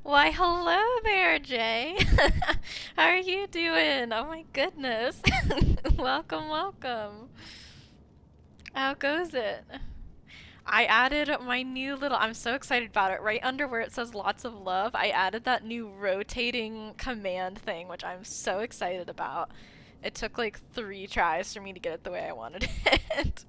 Why, hello there, Jay. How are you doing? Oh my goodness. Welcome, welcome. How goes it? I added my new little, I'm so excited about it. Right under where it says lots of love, I added that new rotating command thing, which I'm so excited about. It took like 3 tries for me to get it the way I wanted it.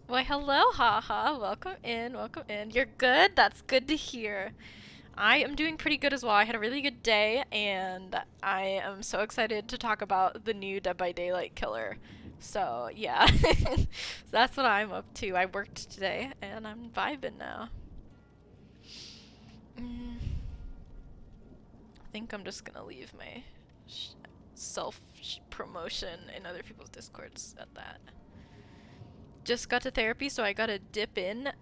Why, hello, haha. Welcome in, welcome in. You're good? That's good to hear. I am doing pretty good as well. I had a really good day, and I am so excited to talk about the new Dead by Daylight killer. So, yeah. So that's what I'm up to. I worked today, and I'm vibing now. Mm, I think I'm just gonna leave my self promotion in other people's discords at that. Just got to therapy, so I gotta dip in.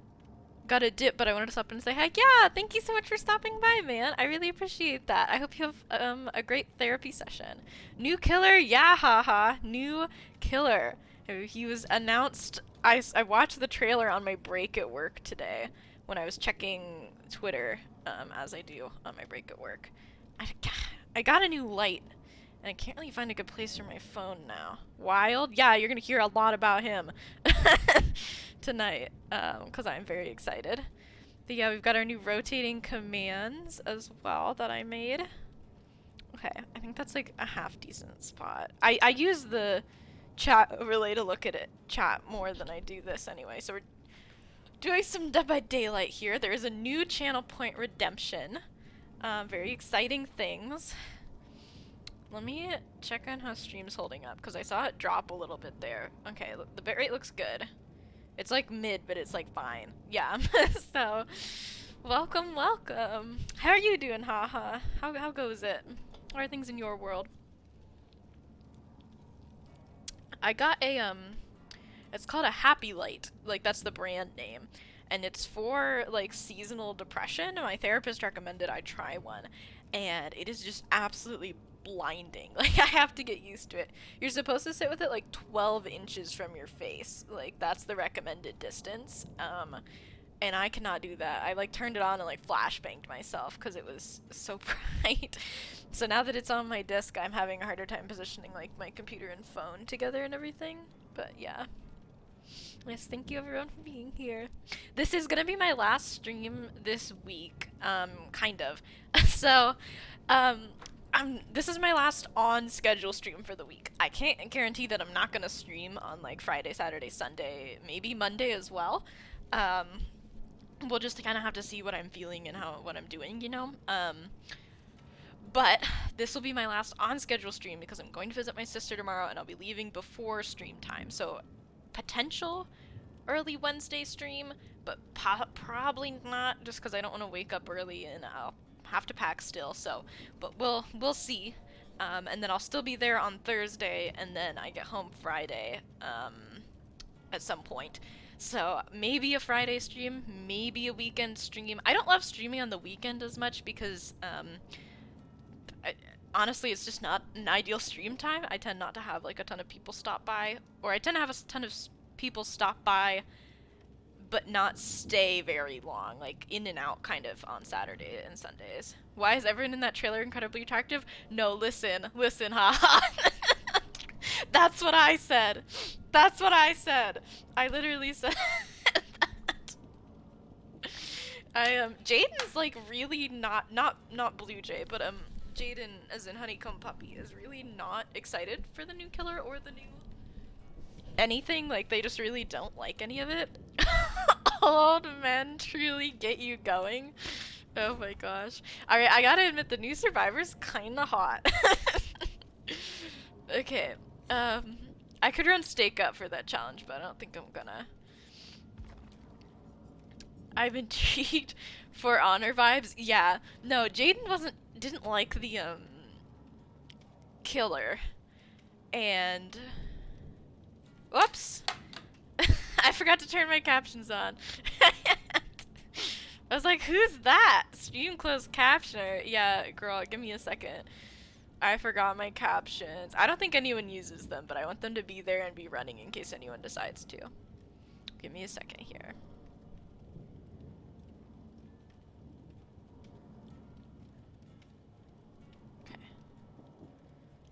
Got a dip, but I wanted to stop and say hi. Yeah, thank you so much for stopping by, man. I really appreciate that. I hope you have a great therapy session. New killer, yeah, haha. New killer. He was announced. I watched the trailer on my break at work today when I was checking Twitter, as I do on my break at work. I, I got a new light, and I can't really find a good place for my phone now. Wild? Yeah, you're gonna hear a lot about him tonight, because I'm very excited. But yeah, we've got our new rotating commands as well that I made. Okay, I think that's like a half decent spot. I use the chat overlay to look at it chat more than I do this anyway. So we're doing some Dead by Daylight here. There is a new channel point redemption. Very exciting things. Let me check on how stream's holding up, because I saw it drop a little bit there. Okay, look, the bitrate looks good. It's like mid, but it's like fine. Yeah. So, welcome, welcome. How are you doing, haha? How goes it? How are things in your world? I got a it's called a Happy Light. Like that's the brand name. And it's for like seasonal depression. My therapist recommended I try one, and it is just absolutely blinding. Like I have to get used to it. You're supposed to sit with it like 12 inches from your face. Like that's the recommended distance. And I cannot do that. I like turned it on and like flashbanged myself because it was so bright. So now that it's on my desk, I'm having a harder time positioning like my computer and phone together and everything. But yeah. Yes, thank you everyone for being here. This is gonna be my last stream this week, kind of. So, um, this is my last on schedule stream for the week. I can't guarantee that I'm not gonna stream on like Friday, Saturday, Sunday, maybe Monday as well. Um, we'll just kind of have to see what I'm feeling and what I'm doing, you know. But this will be my last on schedule stream because I'm going to visit my sister tomorrow and I'll be leaving before stream time. So potential early Wednesday stream, but probably not just because I don't want to wake up early and I'll have to pack still. So, but we'll see. And then I'll still be there on Thursday, and then I get home Friday at some point. So maybe a Friday stream, maybe a weekend stream. I don't love streaming on the weekend as much because honestly, it's just not an ideal stream time. I tend not to have like a ton of people stop by, or I tend to have a ton of people stop by, but not stay very long, like in and out kind of on Saturday and Sundays. Why is everyone in that trailer incredibly attractive? No, listen, haha. That's what I said. That's what I said. I literally said that. Jaden's like really not Blue Jay, but Jaden, as in Honeycomb Puppy, is really not excited for the new killer or the new anything. Like, they just really don't like any of it. Old men truly get you going. Oh my gosh. Alright, I gotta admit, the new Survivor's kinda hot. Okay, I could run Stake Up for that challenge, but I don't think I'm gonna. I'm intrigued for honor vibes. Yeah, no, Jaden didn't like the killer, and whoops, I forgot to turn my captions on. I was like, who's that? Stream closed captioner. Yeah, girl, give me a second. I forgot my captions. I don't think anyone uses them, but I want them to be there and be running in case anyone decides to. Give me a second here. Okay.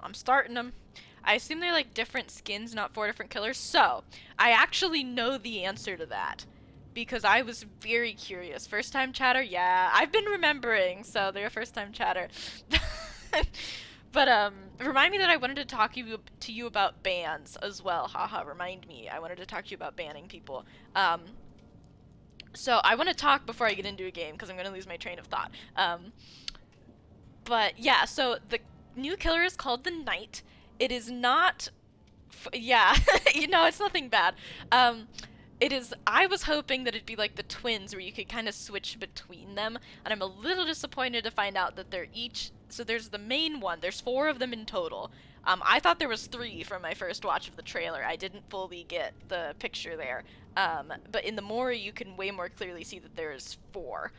I'm starting them. I assume they're like different skins, not 4 different killers. So, I actually know the answer to that. Because I was very curious. First time chatter? Yeah, I've been remembering, so they're a first time chatter. But remind me that I wanted to talk to you about bans as well. Haha, remind me. I wanted to talk to you about banning people. So I want to talk before I get into a game because I'm going to lose my train of thought. But yeah, so the new killer is called the Knight. It is not yeah, you know, it's nothing bad. It is. I was hoping that it'd be like the twins, where you could kind of switch between them, and I'm a little disappointed to find out that they're each. So there's the main one. There's 4 of them in total. I thought there was 3 from my first watch of the trailer. I didn't fully get the picture there. But in the Mori, you can way more clearly see that there's 4.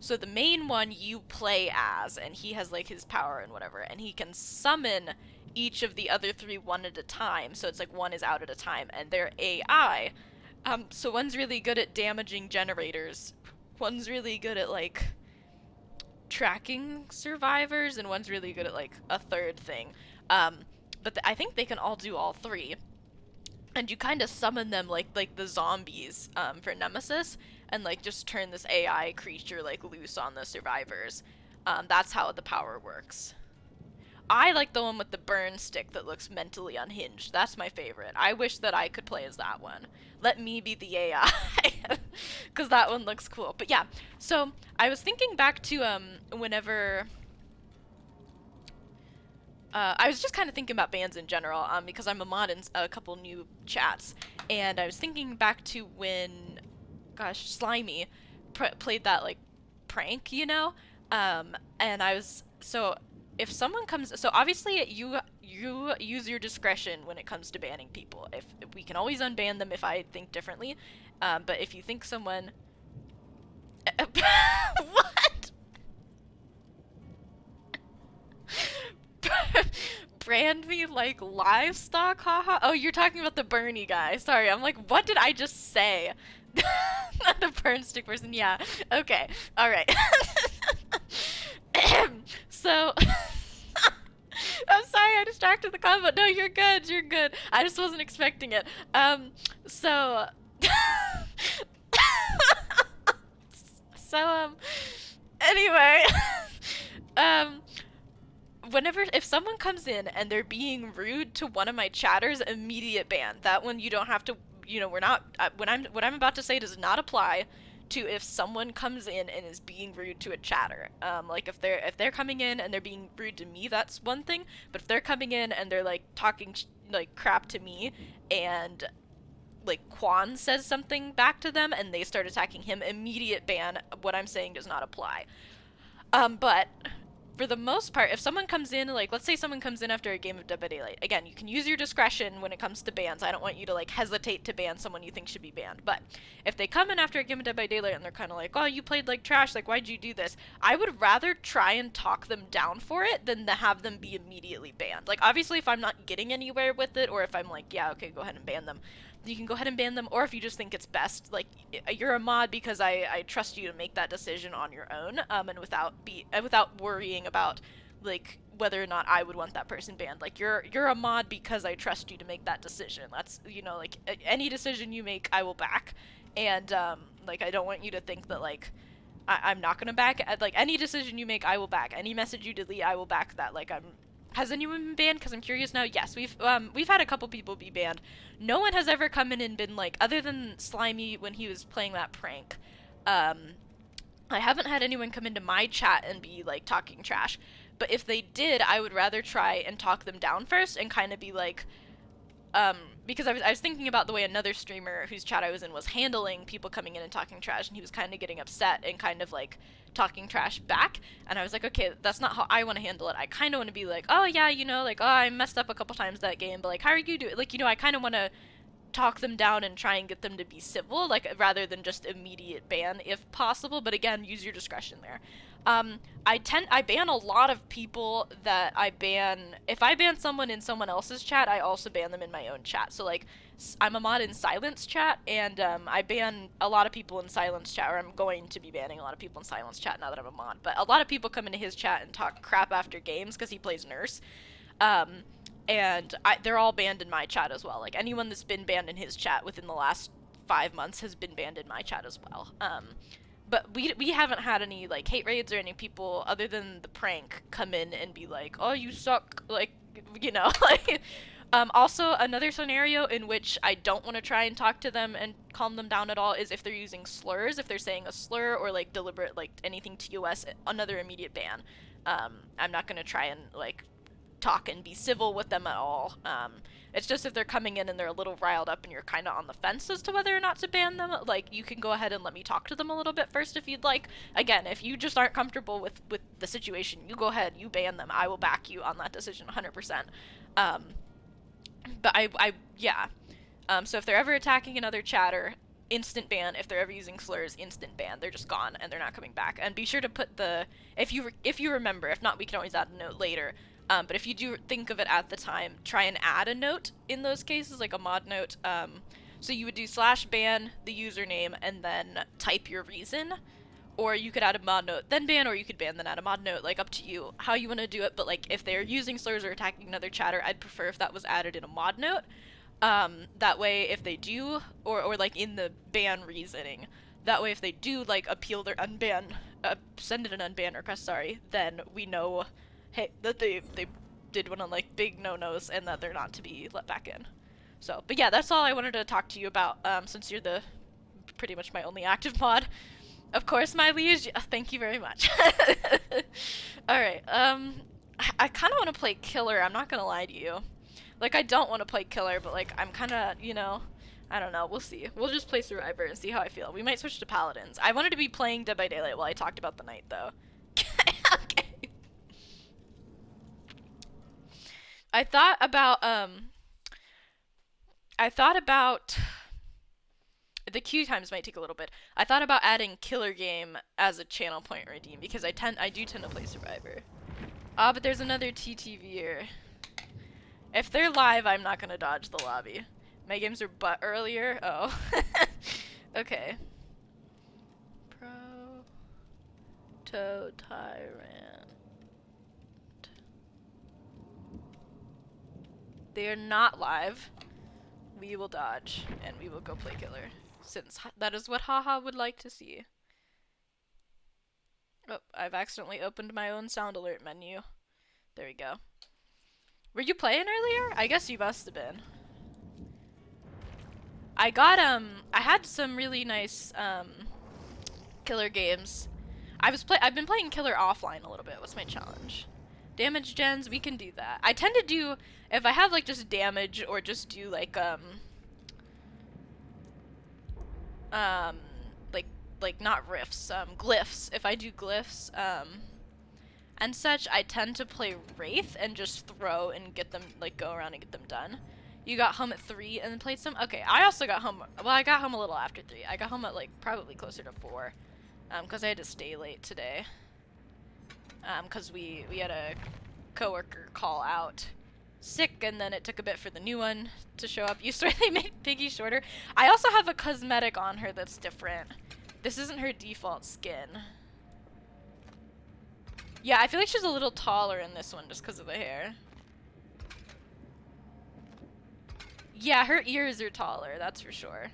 So the main one you play as, and he has like his power and whatever, and he can summon each of the other 3 one at a time. So it's like one is out at a time, and they're AI. So one's really good at damaging generators, one's really good at, like, tracking survivors, and one's really good at, like, a third thing. But I think they can all do all 3. And you kind of summon them like the zombies, for Nemesis, and, like, just turn this AI creature, like, loose on the survivors. That's how the power works. I like the one with the burn stick that looks mentally unhinged. That's my favorite. I wish that I could play as that one. Let me be the AI. Because that one looks cool. But yeah, so I was thinking back to whenever... I was just kind of thinking about bans in general, because I'm a mod in a couple new chats. And I was thinking back to when, gosh, Slimy played that, like, prank, you know? And I was... So... If someone comes, so obviously you use your discretion when it comes to banning people. If we can always unban them if I think differently, but if you think someone, what? Brand me like livestock, haha. Oh, you're talking about the Bernie guy. Sorry, I'm like, what did I just say? The burn stick person. Yeah. Okay. All right. So, I'm sorry I distracted the combo. No, you're good, you're good. I just wasn't expecting it. So, anyway, if someone comes in and they're being rude to one of my chatters, immediate ban. That one you don't have to, you know, we're not, what I'm about to say does not apply to if someone comes in and is being rude to a chatter. Like if they're coming in and they're being rude to me, that's one thing. But if they're coming in and they're like talking like crap to me, and like Quan says something back to them and they start attacking him, immediate ban. What I'm saying does not apply. But for the most part, if someone comes in, like, let's say someone comes in after a game of Dead by Daylight, again, you can use your discretion when it comes to bans. I don't want you to, like, hesitate to ban someone you think should be banned. But if they come in after a game of Dead by Daylight and they're kind of like, oh, you played like trash, like, why'd you do this? I would rather try and talk them down for it than to have them be immediately banned. Like, obviously, if I'm not getting anywhere with it, or if I'm like, yeah, okay, go ahead and ban them, you can go ahead and ban them. Or if you just think it's best, like, you're a mod because I trust you to make that decision on your own, and without worrying about, like, whether or not I would want that person banned. Like, you're a mod because I trust you to make that decision. That's, you know, like, any decision you make, I will back. And, like, I don't want you to think that, like, I'm not gonna back. Like, any decision you make, I will back. Any message you delete, I will back that. Like, has anyone been banned? Because I'm curious now. Yes, we've had a couple people be banned. No one has ever come in and been like, other than Slimy when he was playing that prank, I haven't had anyone come into my chat and be, like, talking trash. But if they did, I would rather try and talk them down first and kind of be like, because I was thinking about the way another streamer whose chat I was in was handling people coming in and talking trash, and he was kind of getting upset and kind of, like, talking trash back, and I was like, okay, that's not how I want to handle it. I kind of want to be like, oh, yeah, you know, like, oh, I messed up a couple times that game, but, like, how are you doing? Like, you know, I kind of want to talk them down and try and get them to be civil, like rather than just immediate ban if possible. But again, use your discretion there. I ban a lot of people that I ban. If I ban someone in someone else's chat, I also ban them in my own chat. So like, I'm a mod in silence chat, and I ban a lot of people in silence chat, or I'm going to be banning a lot of people in silence chat now that I'm a mod. But a lot of people come into his chat and talk crap after games because he plays nurse. And they're all banned in my chat as well. Like, anyone that's been banned in his chat within the last 5 months has been banned in my chat as well. But we haven't had any, like, hate raids or any people, other than the prank, come in and be like, oh, you suck, like, you know, like... Also, another scenario in which I don't want to try and talk to them and calm them down at all is if they're using slurs, if they're saying a slur or, like, deliberate, like, anything TOS, another immediate ban. I'm not going to try and, like, talk and be civil with them at all. It's just if they're coming in and they're a little riled up and you're kind of on the fence as to whether or not to ban them, like, you can go ahead and let me talk to them a little bit first if you'd like. Again, if you just aren't comfortable with the situation, you go ahead, you ban them. I will back you on that decision 100%. But yeah. So if they're ever attacking another chatter, instant ban. If they're ever using slurs, instant ban. They're just gone and they're not coming back. And be sure to put the, if you remember, if not, we can always add a note later. But if you do think of it at the time, try and add a note in those cases, like a mod note. So you would do /ban the username and then type your reason. Or you could add a mod note, then ban, or you could ban, then add a mod note, like, up to you how you want to do it. But, like, if they're using slurs or attacking another chatter, I'd prefer if that was added in a mod note. That way, if they do, or like, in the ban reasoning, that way if they do, like, appeal their unban, send in an unban request, sorry, then we know, hey, that they did one of, like, big no-nos and that they're not to be let back in. So, but yeah, that's all I wanted to talk to you about, since you're pretty much my only active mod. Of course, my liege. Thank you very much. Alright, I kind of want to play Killer, I'm not gonna lie to you. Like, I don't want to play Killer, but, like, I'm kind of, you know, I don't know, we'll see. We'll just play Survivor and see how I feel. We might switch to Paladins. I wanted to be playing Dead by Daylight while I talked about the night, though. Okay. I thought about... The queue times might take a little bit. I thought about adding Killer Game as a channel point redeem because I do tend to play Survivor. But there's another TTVer. If they're live, I'm not gonna dodge the lobby. My games are butt earlier. Oh. Okay. Tyrant. They are not live. We will dodge and we will go play Killer. Since that is what Haha would like to see. Oh, I've accidentally opened my own sound alert menu. There we go. Were you playing earlier? I guess you must have been. I had some really nice, Killer games. I've been playing Killer offline a little bit. What's my challenge? Damage gens, we can do that. I tend to do, if I have, like, just damage or just do, like, like not riffs, glyphs. If I do glyphs, and such, I tend to play Wraith and just throw and get them, like, go around and get them done. You got home at 3 and then played some? Okay, I also got home, well, I got home a little after 3. I got home at, like, probably closer to 4, because I had to stay late today. Because we had a coworker call out sick, and then it took a bit for the new one to show up. You swear they made Piggy shorter? I also have a cosmetic on her that's different. This isn't her default skin. Yeah, I feel like she's a little taller in this one just because of the hair. Yeah, her ears are taller, that's for sure.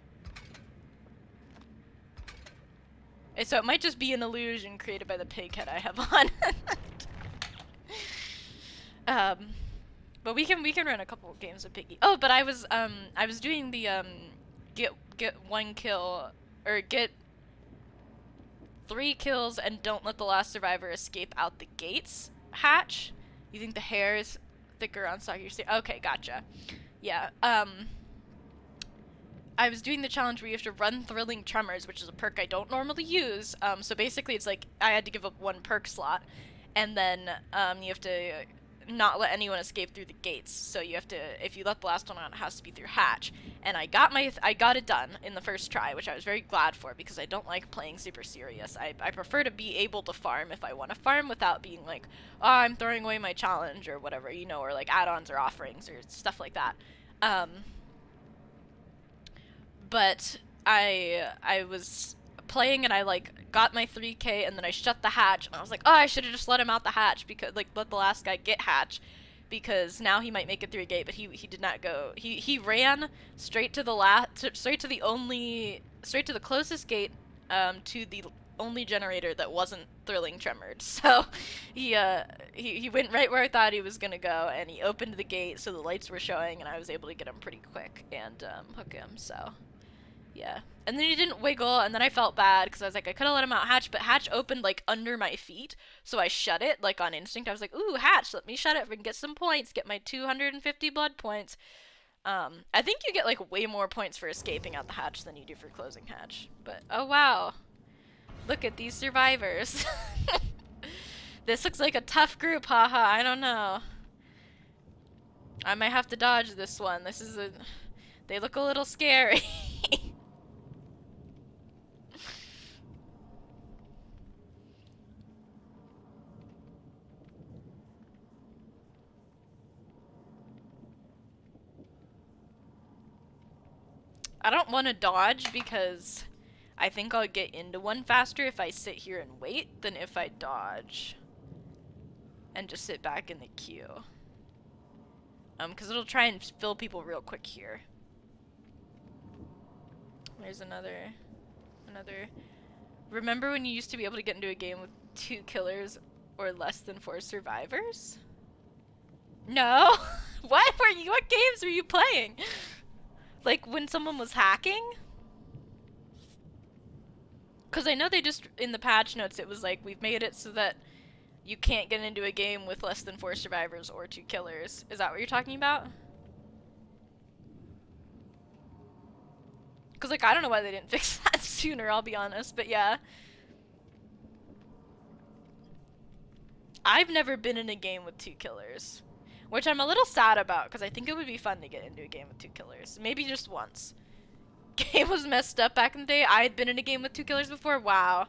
So it might just be an illusion created by the pig head I have on. But we can run a couple games of Piggy. Oh, but I was doing the get 1 kill or get 3 kills and don't let the last survivor escape out the gates hatch. You think the hair is thicker on Soccer State? Okay, gotcha. Yeah. I was doing the challenge where you have to run Thrilling Tremors, which is a perk I don't normally use. So basically it's like I had to give up 1 perk slot, and then you have to not let anyone escape through the gates. So you have to, if you let the last one out, it has to be through hatch. And I got it done in the first try, which I was very glad for because I don't like playing super serious. I prefer to be able to farm if I want to farm without being like, oh, I'm throwing away my challenge or whatever, you know, or like add-ons or offerings or stuff like that. Um, but I was playing and I like got my 3K and then I shut the hatch and I was like, oh, I should have just let him out the hatch because like let the last guy get hatch because now he might make it through a gate, but he did not go. He ran straight to the straight to the closest gate to the only generator that wasn't thrilling tremored. So he went right where I thought he was gonna go and he opened the gate so the lights were showing and I was able to get him pretty quick and hook him. So yeah. And then he didn't wiggle, and then I felt bad because I was like, I could have let him out hatch, but hatch opened like under my feet, so I shut it like on instinct. I was like, ooh, hatch, let me shut it and get some points, get my 250 blood points. I think you get like way more points for escaping out the hatch than you do for closing hatch. But oh wow, look at these survivors. This looks like a tough group, haha. I don't know. I might have to dodge this one. They look a little scary. I don't want to dodge because I think I'll get into one faster if I sit here and wait than if I dodge and just sit back in the queue. Because it'll try and fill people real quick here. There's another. Remember when you used to be able to get into a game with 2 killers or less than 4 survivors? No? What games were you playing? Like when someone was hacking? Because I know they just, in the patch notes, it was like, we've made it so that you can't get into a game with less than 4 survivors or 2 killers. Is that what you're talking about? Because, like, I don't know why they didn't fix that sooner, I'll be honest, but yeah. I've never been in a game with 2 killers. Which I'm a little sad about, because I think it would be fun to get into a game with 2 killers. Maybe just once. Game was messed up back in the day. I had been in a game with 2 killers before. Wow.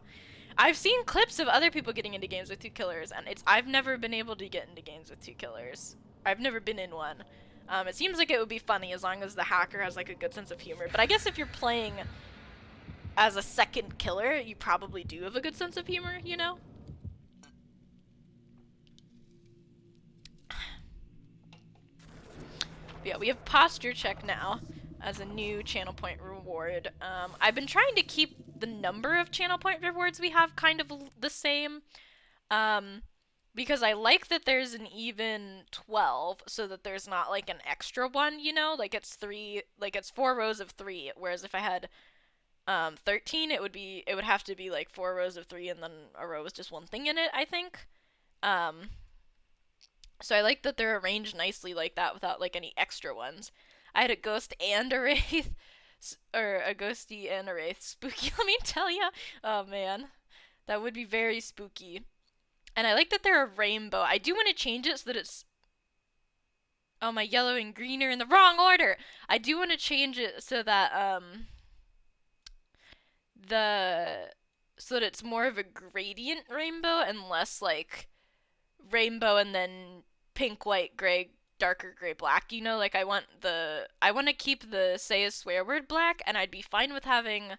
I've seen clips of other people getting into games with 2 killers, and I've never been able to get into games with 2 killers. I've never been in one. It seems like it would be funny as long as the hacker has like a good sense of humor. But I guess if you're playing as a second killer, you probably do have a good sense of humor, you know? But yeah, we have posture check now as a new channel point reward. I've been trying to keep the number of channel point rewards we have kind of the same. Because I like that there's an even 12 so that there's not like an extra one, you know? Like it's 4 rows of 3, whereas if I had 13, it would have to be like 4 rows of 3 and then a row with just one thing in it, I think. So I like that they're arranged nicely like that without like any extra ones. I had a ghost and a wraith, or a ghosty and a wraith. Spooky, let me tell ya. Oh man, that would be very spooky. And I like that they're a rainbow. I do want to change it so that it's... Oh, my yellow and green are in the wrong order! I do want to change it so that, so that it's more of a gradient rainbow and less, like, rainbow and then pink, white, gray, darker gray, black, you know? Like, I want to keep the say a swear word black, and I'd be fine with having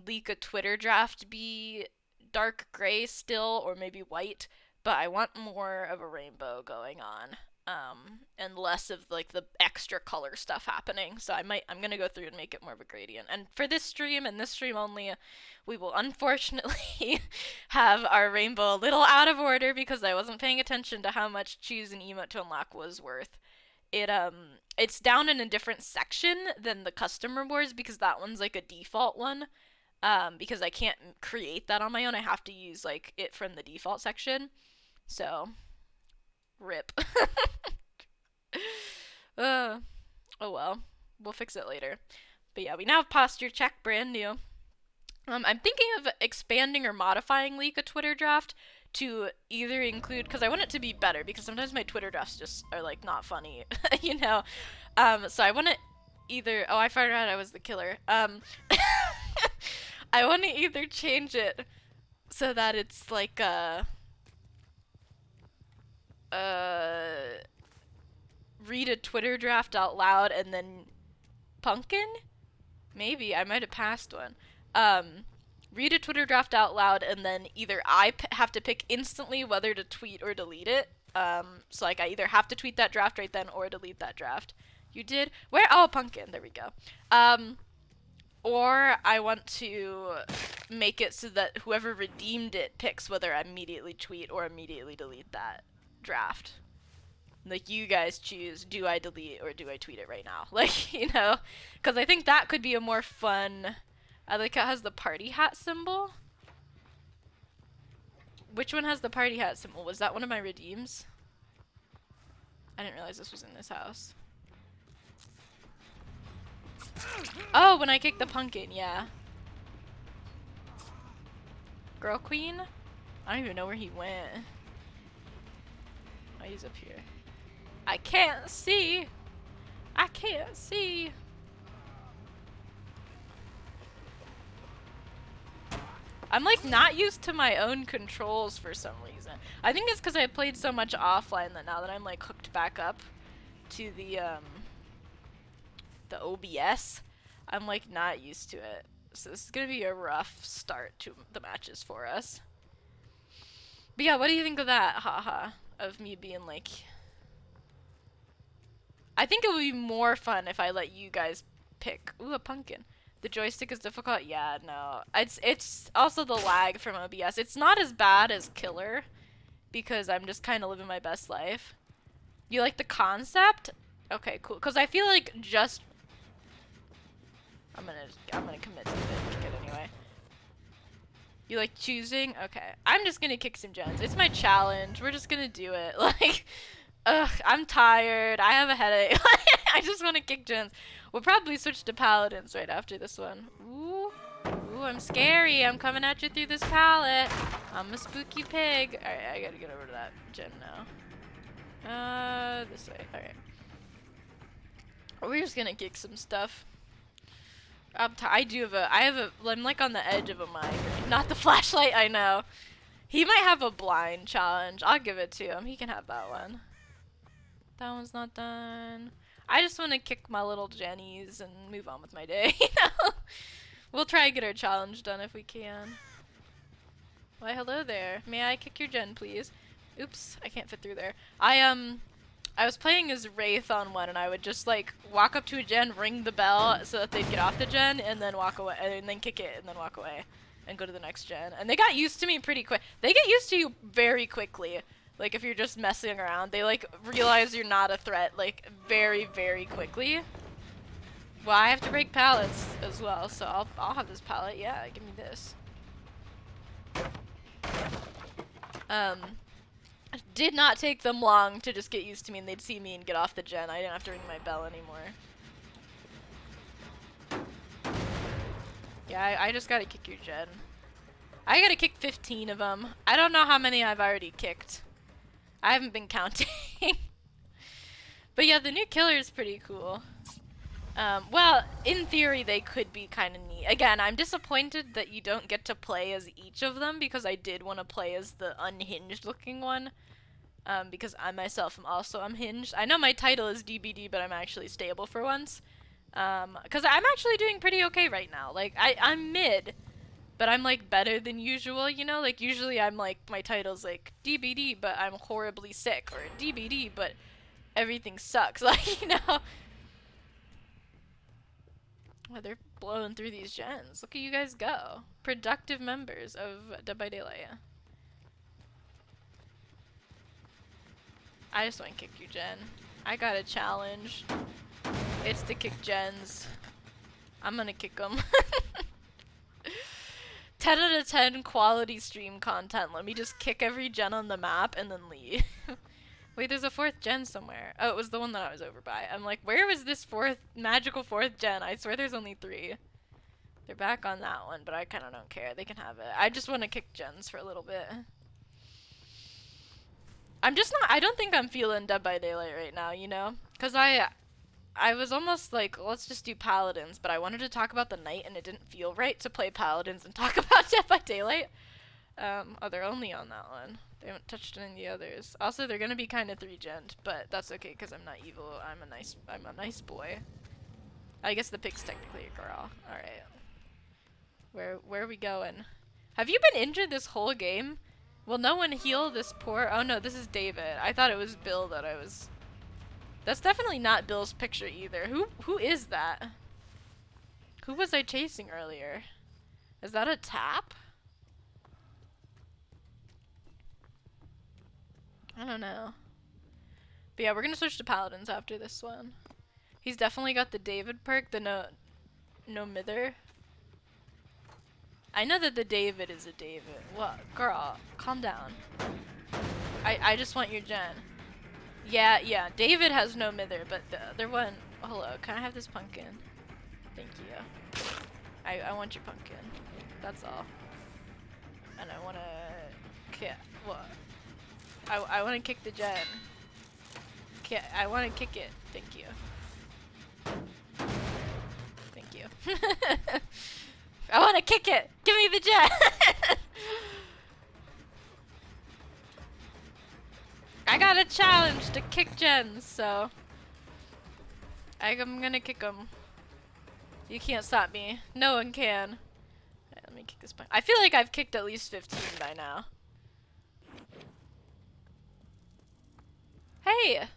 leak a Twitter draft be dark gray still, or maybe white, but I want more of a rainbow going on, and less of like the extra color stuff happening. So I'm gonna go through and make it more of a gradient. And for this stream and this stream only, we will unfortunately have our rainbow a little out of order because I wasn't paying attention to how much choose an emote to unlock was worth. It's down in a different section than the custom rewards because that one's like a default one. Because I can't create that on my own. I have to use, like, it from the default section. So, rip. Oh well. We'll fix it later. But yeah, we now have posture check, brand new. I'm thinking of expanding or modifying Leak a Twitter draft to either include, because I want it to be better, because sometimes my Twitter drafts just are like not funny, you know. So I want to either. Oh, I found out I was the killer. I want to either change it so that it's like read a Twitter draft out loud and then Pumpkin? Maybe I might have passed one. Read a Twitter draft out loud and then either have to pick instantly whether to tweet or delete it. So like I either have to tweet that draft right then or delete that draft. You did? Where? Oh, Pumpkin. There we go. Or I want to make it so that whoever redeemed it picks whether I immediately tweet or immediately delete that draft. Like, you guys choose, do I delete or do I tweet it right now? Like, you know? Because I think that could be a more fun... I like how it has the party hat symbol. Which one has the party hat symbol? Was that one of my redeems? I didn't realize this was in this house. Oh, when I kicked the pumpkin, yeah. Girl Queen? I don't even know where he went. Oh, he's up here. I can't see. I can't see. I'm like not used to my own controls for some reason. I think it's because I played so much offline that now that I'm like hooked back up to the OBS, I'm like not used to it. So this is gonna be a rough start to the matches for us. But yeah, what do you think of that? Haha. Of me being like... I think it would be more fun if I let you guys pick. Ooh, a pumpkin. The joystick is difficult? Yeah, no. It's also the lag from OBS. It's not as bad as Killer, because I'm just kind of living my best life. You like the concept? Okay, cool. Because I feel like just... I'm gonna commit to it anyway. You like choosing? Okay. I'm just gonna kick some gens. It's my challenge. We're just gonna do it. Like... Ugh, I'm tired. I have a headache. I just want to kick gens. We'll probably switch to paladins right after this one. Ooh. Ooh, I'm scary. I'm coming at you through this pallet. I'm a spooky pig. Alright, I gotta get over to that gen now. This way. Alright. We're just gonna kick some stuff. I'm like on the edge of a migraine. Not the flashlight, I know. He might have a blind challenge. I'll give it to him. He can have that one. That one's not done. I just want to kick my little Jennies and move on with my day, you know? We'll try to get our challenge done if we can. Why, hello there. May I kick your gen, please? Oops, I can't fit through there. I was playing as Wraith on one, and I would just, like, walk up to a gen, ring the bell so that they'd get off the gen, and then walk away, and then kick it, and then walk away, and go to the next gen. And they got used to me pretty quick. They get used to you very quickly. Like, if you're just messing around, they, like, realize you're not a threat, like, very, very quickly. Well, I have to break pallets as well, so I'll have this pallet. Yeah, give me this. Did not take them long to just get used to me, and they'd see me and get off the gen. I didn't have to ring my bell anymore. Yeah, I just gotta kick your gen. I gotta kick 15 of them. I don't know how many I've already kicked. I haven't been counting. But yeah, the new killer is pretty cool. Well, in theory, they could be kind of neat. Again, I'm disappointed that you don't get to play as each of them, because I did want to play as the unhinged looking one. Because I myself am also unhinged. I know my title is DBD, but I'm actually stable for once. Because I'm actually doing pretty okay right now. Like, I'm mid. But I'm, like, better than usual, you know? Like, usually I'm, like, my title's, like, DBD, but I'm horribly sick. Or DBD, but everything sucks. Like, you know? Well, they're blowing through these gens. Look at you guys go. Productive members of Dead by Daylight. I just want to kick you, Jen. I got a challenge. It's to kick gens. I'm gonna kick them. 10 out of 10 quality stream content. Let me just kick every gen on the map and then leave. Wait, there's a 4th gen somewhere. Oh, it was the one that I was over by. I'm like, where was this magical 4th gen? I swear there's only 3. They're back on that one, but I kind of don't care. They can have it. I just want to kick gens for a little bit. I'm just not, I don't think I'm feeling Dead by Daylight right now, you know? Because I was almost like, let's just do Paladins, but I wanted to talk about the night and it didn't feel right to play Paladins and talk about Dead by Daylight. Oh, they're only on that one. They haven't touched any of the others. Also, they're gonna be kind of 3-gen, but that's okay because I'm not evil. I'm a nice boy. I guess the pig's technically a girl. All right. Where are we going? Have you been injured this whole game? Will no one heal this poor? Oh no, this is David. I thought it was Bill that I was. That's definitely not Bill's picture either. Who is that? Who was I chasing earlier? Is that a tap? I don't know. But yeah, we're gonna switch to Paladins after this one. He's definitely got the David perk, the no mither. I know that the David is a David. What? Girl, calm down. I just want your gen. Yeah, David has no mither, but the other one... Hello, can I have this pumpkin? Thank you. I want your pumpkin. That's all. And I wanna... What? I wanna kick the gen. I wanna kick it. Thank you. Thank you. I wanna kick it! Give me the gen! I got a challenge to kick gens, so... I'm gonna kick them. You can't stop me. No one can. Right, let me kick this point. I feel like I've kicked at least 15 by now. Hey!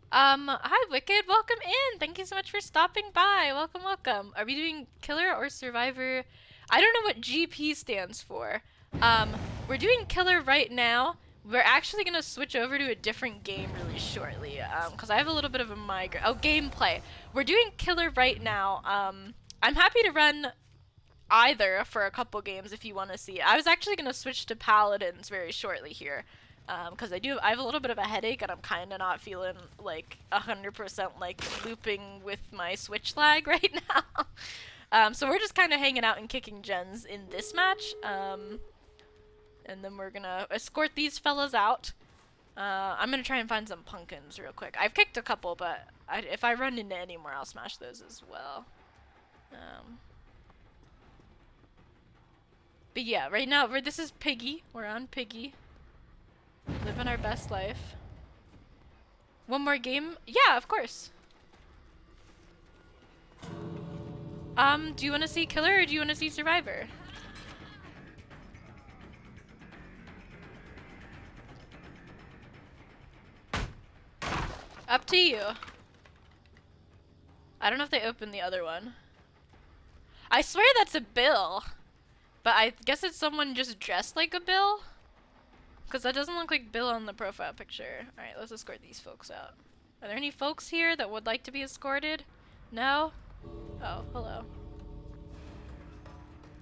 Hi Wicked, welcome in! Thank you so much for stopping by. Welcome, welcome. Are we doing Killer or Survivor? I don't know what GP stands for. We're doing Killer right now. We're actually gonna switch over to a different game really shortly, because I have a little bit of a migraine. Oh, gameplay. We're doing Killer right now. I'm happy to run either for a couple games if you want to see. I was actually gonna switch to Paladins very shortly here. Because I have a little bit of a headache and I'm kind of not feeling like 100% like looping with my Switch lag right now. So we're just kind of hanging out and kicking gens in this match. And then we're gonna escort these fellas out. I'm gonna try and find some pumpkins real quick. I've kicked a couple, but if I run into any more, I'll smash those as well. But yeah, right now, this is Piggy. We're on Piggy. Living our best life. One more game? Yeah, of course. Do you want to see Killer or do you want to see Survivor? Up to you. I don't know if they opened the other one. I swear that's a Bill. But I guess it's someone just dressed like a Bill. Because that doesn't look like Bill on the profile picture. Alright, let's escort these folks out. Are there any folks here that would like to be escorted? No? Oh, hello.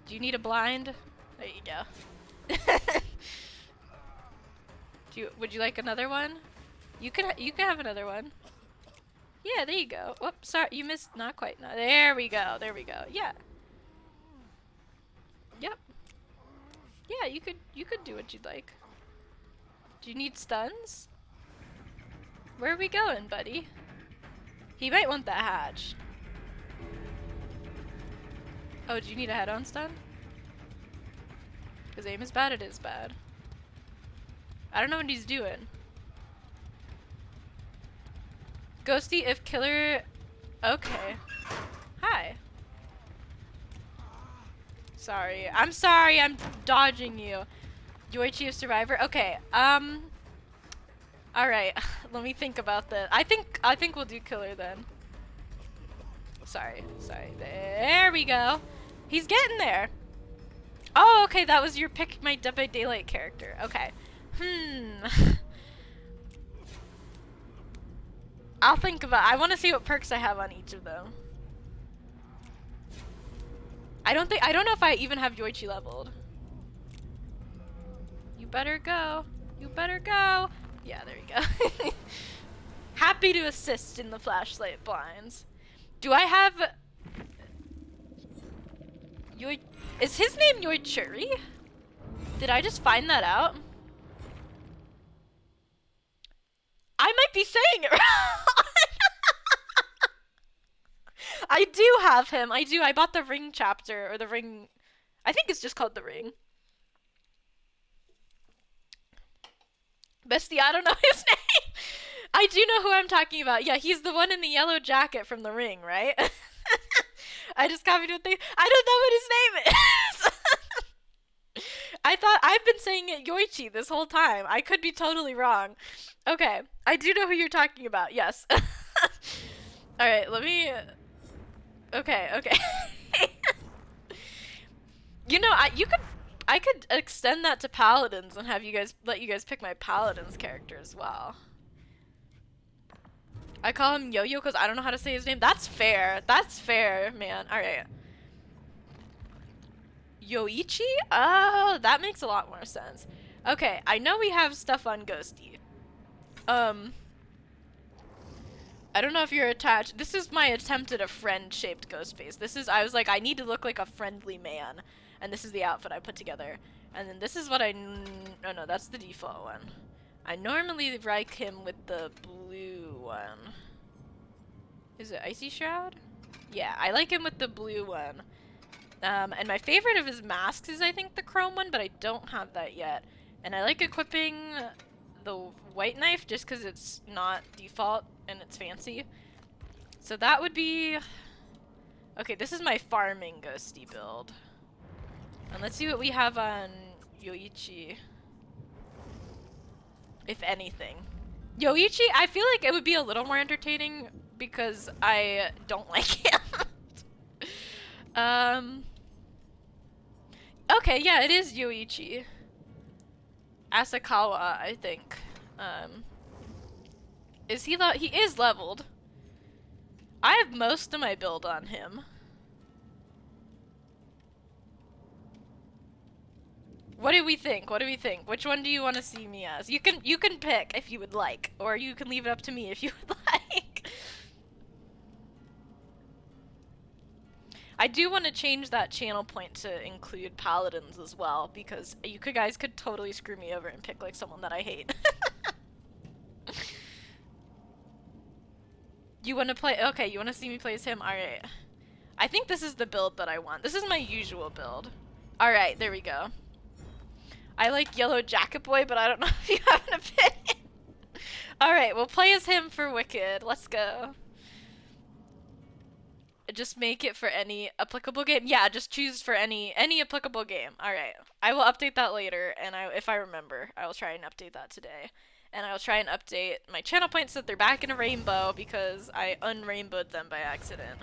Do you need a blind? There you go. Would you like another one? You can have another one. Yeah, there you go. Whoops, sorry, you missed. Not quite. No, there we go. There we go. Yeah. Yep. Yeah, you could do what you'd like. Do you need stuns? Where are we going, buddy? He might want that hatch. Oh, do you need a head-on stun? Because aim is bad, it is bad. I don't know what he's doing. Ghosty, if Killer... Okay. Hi. Sorry. I'm sorry, I'm dodging you. Yoichi of Survivor? Okay, alright, let me think about that. I think we'll do Killer then. Sorry. There we go. He's getting there. Oh, okay, that was your pick, my Dead by Daylight character. Okay. I'll think about I want to see what perks I have on each of them. I don't know if I even have Yoichi leveled. You better go. You better go. Yeah, there you go. Happy to assist in the flashlight blinds. Do I have... Is his name Yoichuri? Did I just find that out? be saying it wrong. I do have him. I do. I bought the Ring chapter, or the Ring. I think it's just called the Ring. Bestie, I don't know his name. I do know who I'm talking about. Yeah, he's the one in the yellow jacket from the Ring, right? I just copied what they. I don't know what his name is. I thought I've been saying it Yoichi this whole time. I could be totally wrong. Okay, I do know who you're talking about. Yes. All right, let me. Okay, okay. You know, I could extend that to paladins and have you guys let you guys pick my paladins character as well. I call him Yo-Yo because I don't know how to say his name. That's fair. That's fair, man. All right. Yoichi? Oh, that makes a lot more sense. Okay, I know we have stuff on Ghosty. I don't know if you're attached. This is my attempt at a friend-shaped ghost face. This is, I was like, I need to look like a friendly man. And this is the outfit I put together. And then this is what oh no, that's the default one. I normally like him with the blue one. Is it Icy Shroud? Yeah, I like him with the blue one. And my favorite of his masks is, I think, the chrome one, but I don't have that yet. And I like equipping the white knife just because it's not default and it's fancy. So that would be... Okay, this is my farming ghosty build. And let's see what we have on Yoichi. If anything. Yoichi, I feel like it would be a little more entertaining because I don't like him. Okay, yeah, it is Yoichi. Asakawa, I think. Is he he is leveled. I have most of my build on him. What do we think? What do we think? Which one do you want to see me as? You can pick if you would like, or you can leave it up to me if you would like. I do want to change that channel point to include paladins as well, because you guys could totally screw me over and pick like someone that I hate. You want to play? Okay, you want to see me play as him? Alright. I think this is the build that I want. This is my usual build. Alright, there we go. I like Yellow Jacket Boy, but I don't know if you have an opinion. Alright, we'll play as him for Wicked. Let's go. Just make it for any applicable game. Yeah, just choose for any applicable game. Alright. I will update that later, and if I remember, I will try and update that today. And I will try and update my channel points so that they're back in a rainbow because I unrainbowed them by accident.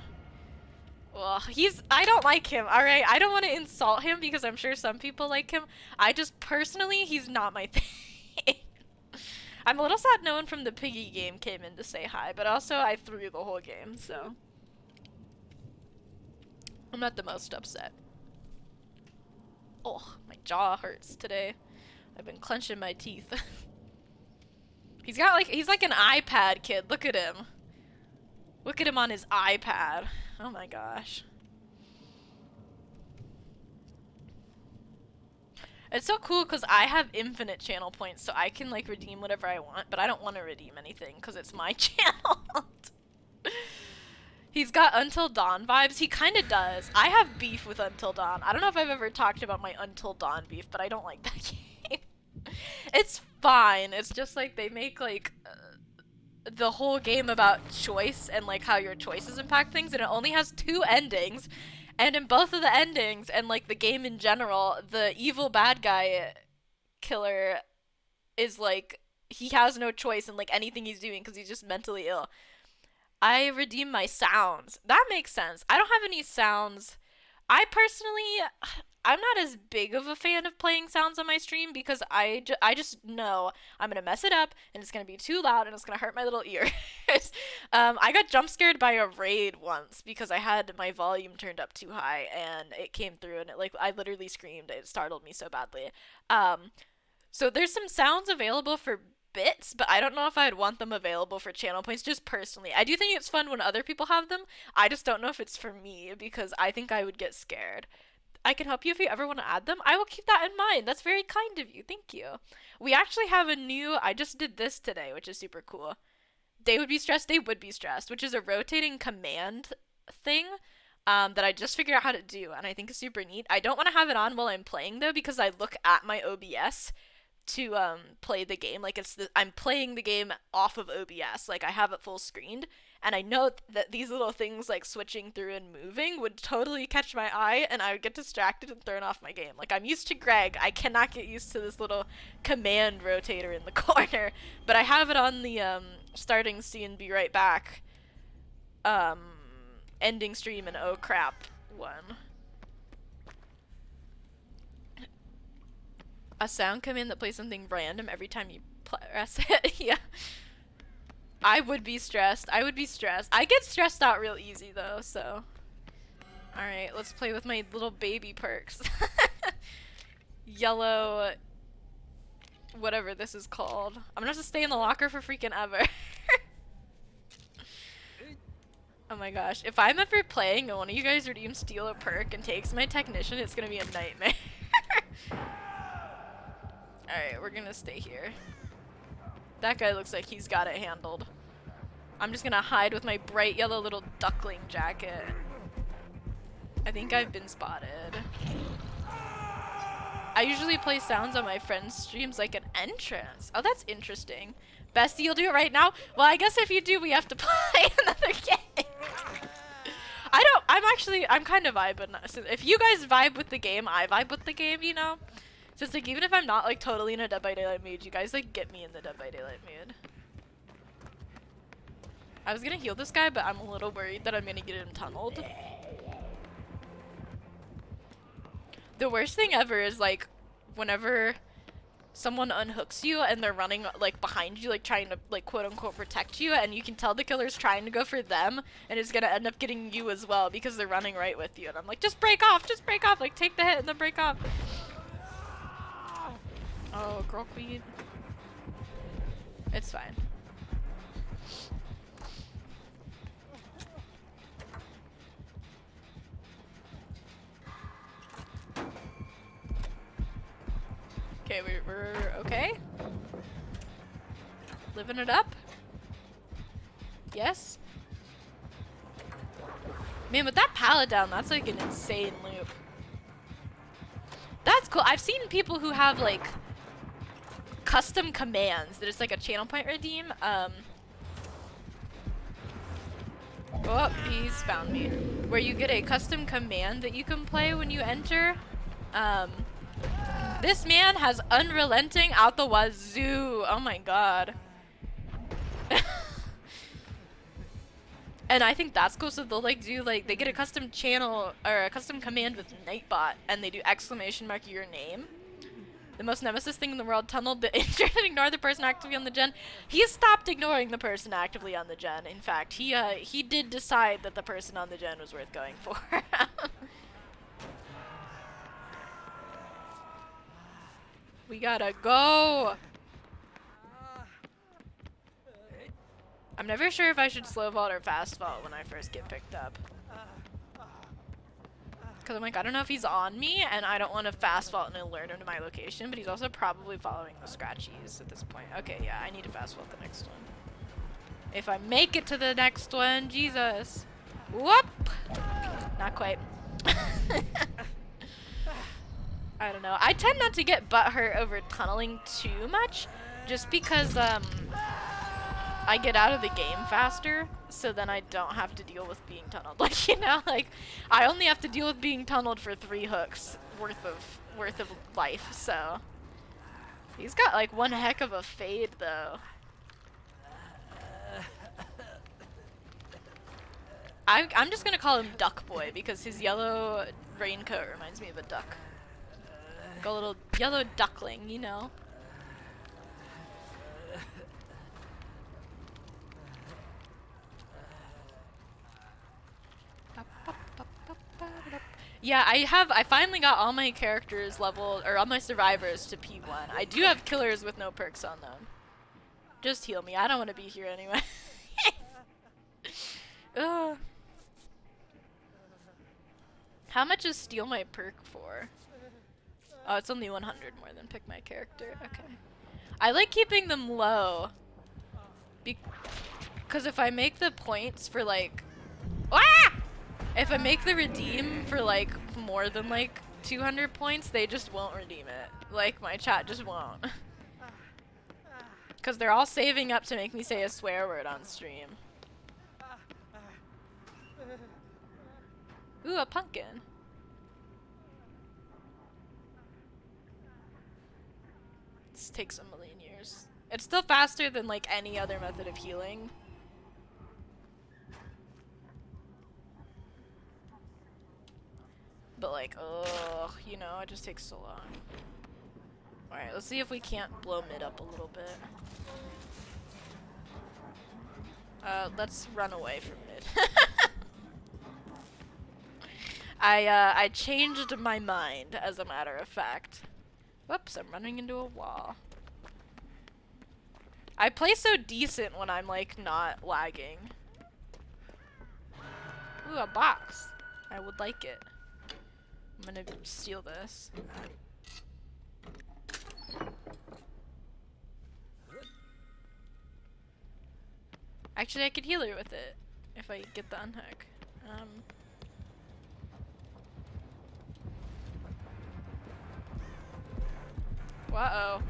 Well, I don't like him, alright? I don't want to insult him because I'm sure some people like him. I just, personally, he's not my thing. I'm a little sad no one from the Piggy game came in to say hi, but also I threw the whole game, so. I'm not the most upset. Oh, my jaw hurts today. I've been clenching my teeth. He's like an iPad kid. Look at him. Look at him on his iPad. Oh my gosh. It's so cool because I have infinite channel points, so I can like redeem whatever I want, but I don't want to redeem anything because it's my channel. He's got Until Dawn vibes. He kind of does. I have beef with Until Dawn. I don't know if I've ever talked about my Until Dawn beef, but I don't like that game. It's fine. It's just like they make like the whole game about choice and like how your choices impact things, and it only has 2 endings. And in both of the endings and like the game in general, the evil bad guy killer is like he has no choice in like anything he's doing because he's just mentally ill. I redeem my sounds. That makes sense. I don't have any sounds. I personally, I'm not as big of a fan of playing sounds on my stream because I just know I'm going to mess it up and it's going to be too loud and it's going to hurt my little ears. I got jump scared by a raid once because I had my volume turned up too high and it came through and I literally screamed. It startled me so badly. So there's some sounds available for bits, but I don't know if I'd want them available for channel points, just personally. I do think it's fun when other people have them. I just don't know if it's for me because I think I would get scared. I can help you if you ever want to add them. I will keep that in mind. That's very kind of you. Thank you. We actually have a new, I just did this today, which is super cool. They would be stressed, they would be stressed, which is a rotating command thing that I just figured out how to do, and I think is super neat. I don't want to have it on while I'm playing though, because I look at my OBS to play the game. Like I'm playing the game off of OBS. Like I have it full screened, and I know that these little things like switching through and moving would totally catch my eye, and I would get distracted and thrown off my game. Like I'm used to Greg, I cannot get used to this little command rotator in the corner. But I have it on the starting scene, be right back, ending stream, and oh crap one. A sound command that plays something random every time you press it. Yeah. I would be stressed. I would be stressed. I get stressed out real easy though, so. Alright, let's play with my little baby perks. Yellow, whatever this is called. I'm gonna have to stay in the locker for freaking ever. Oh my gosh. If I'm ever playing and one of you guys redeems steal a perk and takes my technician, it's gonna be a nightmare. Alright, we're gonna stay here. That guy looks like he's got it handled. I'm just gonna hide with my bright yellow little duckling jacket. I think I've been spotted. I usually play sounds on my friends' streams like an entrance. Oh, that's interesting. Bestie, you'll do it right now? Well, I guess if you do, we have to play another game. I'm kind of vibing. So if you guys vibe with the game, I vibe with the game, you know? So it's like, even if I'm not like totally in a Dead by Daylight mood, you guys like get me in the Dead by Daylight mood. I was gonna heal this guy, but I'm a little worried that I'm gonna get him tunneled. The worst thing ever is like, whenever someone unhooks you and they're running like behind you, like trying to like quote unquote protect you, and you can tell the killer's trying to go for them, and it's gonna end up getting you as well because they're running right with you. And I'm like, just break off, like take the hit and then break off. Oh, girl queen. It's fine. Okay, we're okay. Living it up. Yes. Man, with that pallet down, that's like an insane loop. That's cool. I've seen people who have like custom commands that it's like a channel point redeem. Oh, he's found me. Where you get a custom command that you can play when you enter. This man has unrelenting out the wazoo. Oh my god. And I think that's cool, so they'll like do like, they get a custom channel or a custom command with Nightbot, and they do exclamation mark your name. The most nemesis thing in the world, tunneled the injured and ignore the person actively on the gen. He stopped ignoring the person actively on the gen. In fact, he did decide that the person on the gen was worth going for. We gotta go. I'm never sure if I should slow vault or fast vault when I first get picked up. Because I'm like, I don't know if he's on me, and I don't want to fast vault and alert him to my location, but he's also probably following the scratchies at this point. Okay, yeah, I need to fast vault the next one. If I make it to the next one, Jesus. Whoop! Not quite. I don't know. I tend not to get butthurt over tunneling too much, just because, I get out of the game faster, so then I don't have to deal with being tunneled. Like, you know, like, I only have to deal with being tunneled for 3 hooks worth of life, so. He's got, like, one heck of a fade, though. I'm just gonna call him Duck Boy, because his yellow raincoat reminds me of a duck. Like a little yellow duckling, you know? Yeah, I finally got all my characters leveled, or all my survivors to P1. I do have killers with no perks on them. Just heal me, I don't want to be here anyway. Ugh. How much is steal my perk for? Oh, it's only 100 more than pick my character, okay. I like keeping them low. Cause if I make the points for like, ah! If I make the redeem for like more than like 200 points, they just won't redeem it. Like my chat just won't. Cause they're all saving up to make me say a swear word on stream. Ooh, a pumpkin. This takes a million years. It's still faster than like any other method of healing. But like, ugh, you know, it just takes so long. Alright, let's see if we can't blow mid up a little bit. Let's run away from mid. I changed my mind, as a matter of fact. Whoops, I'm running into a wall. I play so decent when I'm, like, not lagging. Ooh, a box. I would like it. I'm gonna steal this. Actually, I could heal her with it if I get the unhook. Uh-oh.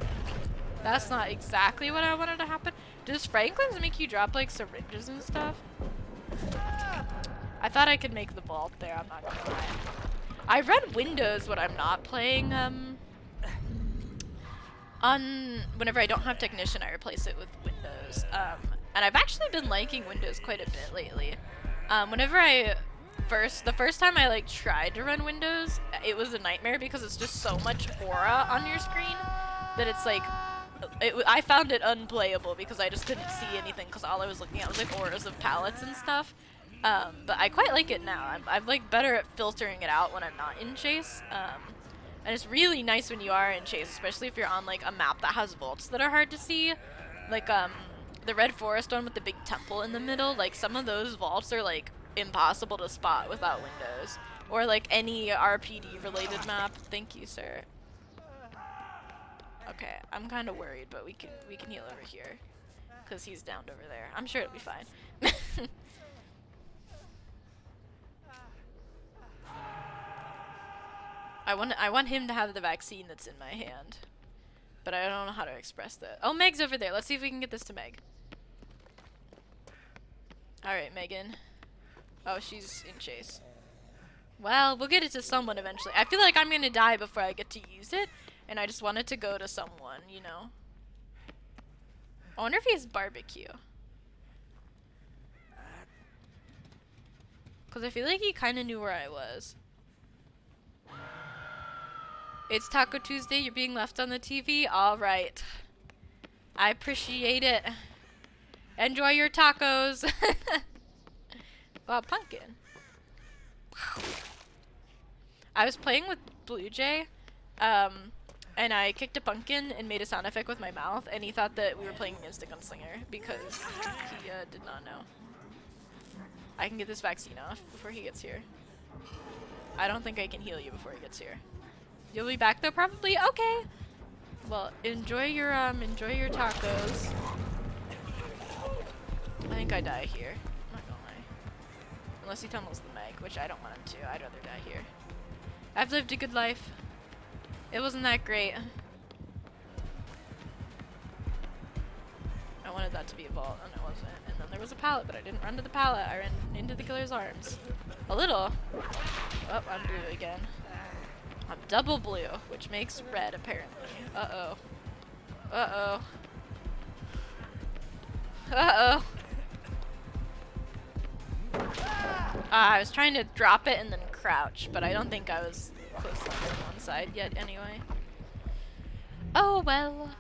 That's not exactly what I wanted to happen. Does Franklin's make you drop, like, syringes and stuff? I thought I could make the vault there, I'm not gonna lie. I run Windows when I'm not playing, whenever I don't have Technician, I replace it with Windows. And I've actually been liking Windows quite a bit lately. Whenever the first time I like tried to run Windows, it was a nightmare because it's just so much aura on your screen that it's like, I found it unplayable because I just couldn't see anything because all I was looking at was like auras of palettes and stuff. But I quite like it now. I'm like better at filtering it out when I'm not in Chase. And it's really nice when you are in Chase, especially if you're on like a map that has vaults that are hard to see. Like the Red Forest one with the big temple in the middle, like some of those vaults are like impossible to spot without Windows. Or like any RPD related map. Thank you, sir. Okay, I'm kind of worried, but we can heal over here. Cause he's downed over there. I'm sure it'll be fine. I want him to have the vaccine that's in my hand. But I don't know how to express that. Oh, Meg's over there. Let's see if we can get this to Meg. Alright, Megan. Oh, she's in Chase. Well, we'll get it to someone eventually. I feel like I'm gonna die before I get to use it. And I just want it to go to someone, you know? I wonder if he has barbecue. Because I feel like he kind of knew where I was. It's Taco Tuesday, you're being left on the TV? Alright. I appreciate it. Enjoy your tacos. Wow, pumpkin. Wow. I was playing with Blue Jay, and I kicked a pumpkin and made a sound effect with my mouth, and he thought that we were playing against a gunslinger because he did not know. I can get this vaccine off before he gets here. I don't think I can heal you before he gets here. You'll be back though, probably? Okay. Well, enjoy your tacos. I think I die here. I'm not gonna lie. Unless he tunnels the Meg, which I don't want him to. I'd rather die here. I've lived a good life. It wasn't that great. I wanted that to be a vault, and it wasn't. And then there was a pallet, but I didn't run to the pallet. I ran into the killer's arms. A little. Oh, I'm blue again. I'm double blue, which makes red, apparently. Uh-oh. Uh-oh. Uh-oh. I was trying to drop it and then crouch, but I don't think I was close enough to one side yet anyway. Oh, well.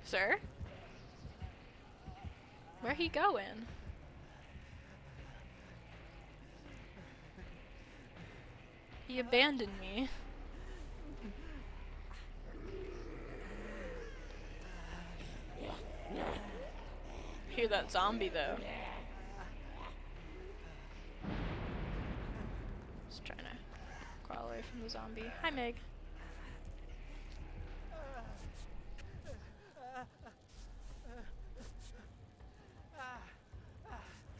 Sir? Where he going? He abandoned me. Hear that zombie though. Just trying to crawl away from the zombie. Hi, Meg.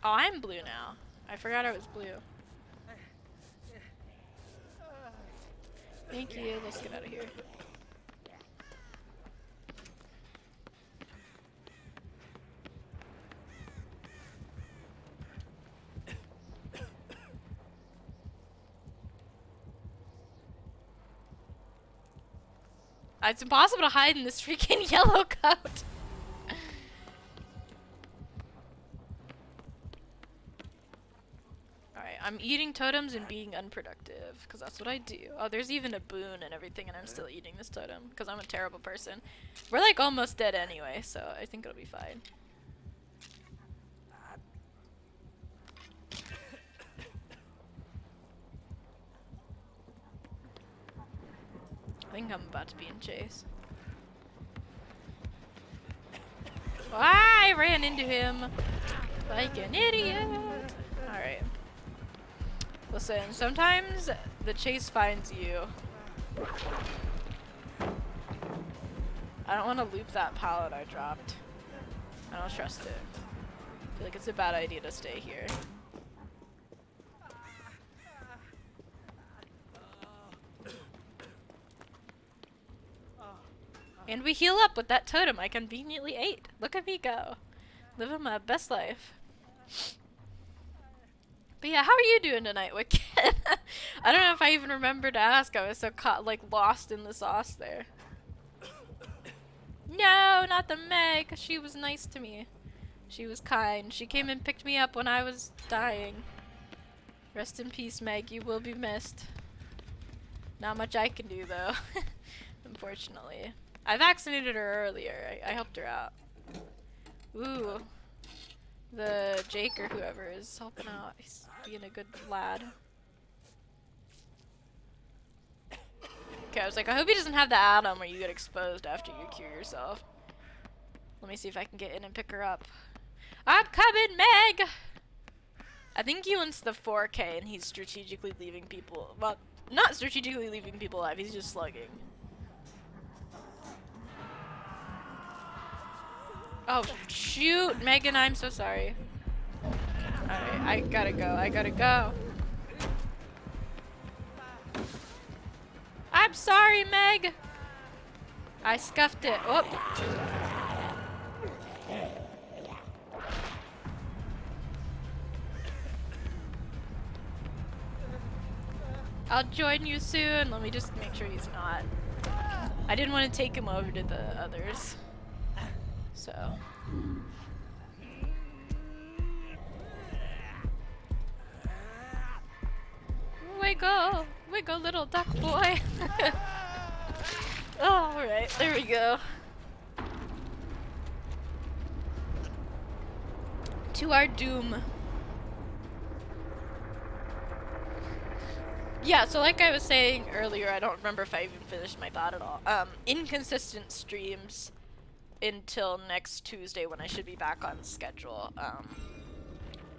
Oh, I'm blue now. I forgot I was blue. Thank you. Let's get out of here. It's impossible to hide in this freaking yellow coat. Alright, I'm eating totems and being unproductive, because that's what I do. Oh, there's even a boon and everything, and I'm still eating this totem, because I'm a terrible person. We're like almost dead anyway, so I think it'll be fine. I think I'm about to be in chase. Ah, I ran into him like an idiot. Alright. Listen, sometimes the chase finds you. I don't want to loop that pallet I dropped. I don't trust it. I feel like it's a bad idea to stay here. And we heal up with that totem I conveniently ate. Look at me go. Living my best life. But yeah, how are you doing tonight, Wicked? I don't know if I even remember to ask. I was so caught, like, lost in the sauce there. No, not the Meg. She was nice to me. She was kind. She came and picked me up when I was dying. Rest in peace, Meg. You will be missed. Not much I can do, though. Unfortunately. I vaccinated her earlier. I helped her out. Ooh. The Jake or whoever is helping out. He's being a good lad. Okay, I was like, I hope he doesn't have the atom where you get exposed after you cure yourself. Let me see if I can get in and pick her up. I'm coming, Meg! I think he wants the 4K and he's strategically leaving people. Well, not strategically leaving people alive, he's just slugging. Oh, shoot, Megan, I'm so sorry. Alright, I gotta go, I gotta go. I'm sorry, Meg! I scuffed it. Oh. I'll join you soon. Let me just make sure he's not. I didn't want to take him over to the others. So. Wiggle! Wiggle, little duck boy! Oh, alright, there we go. To our doom. Yeah, so like I was saying earlier, I don't remember if I even finished my thought at all. Inconsistent streams until next Tuesday when I should be back on schedule.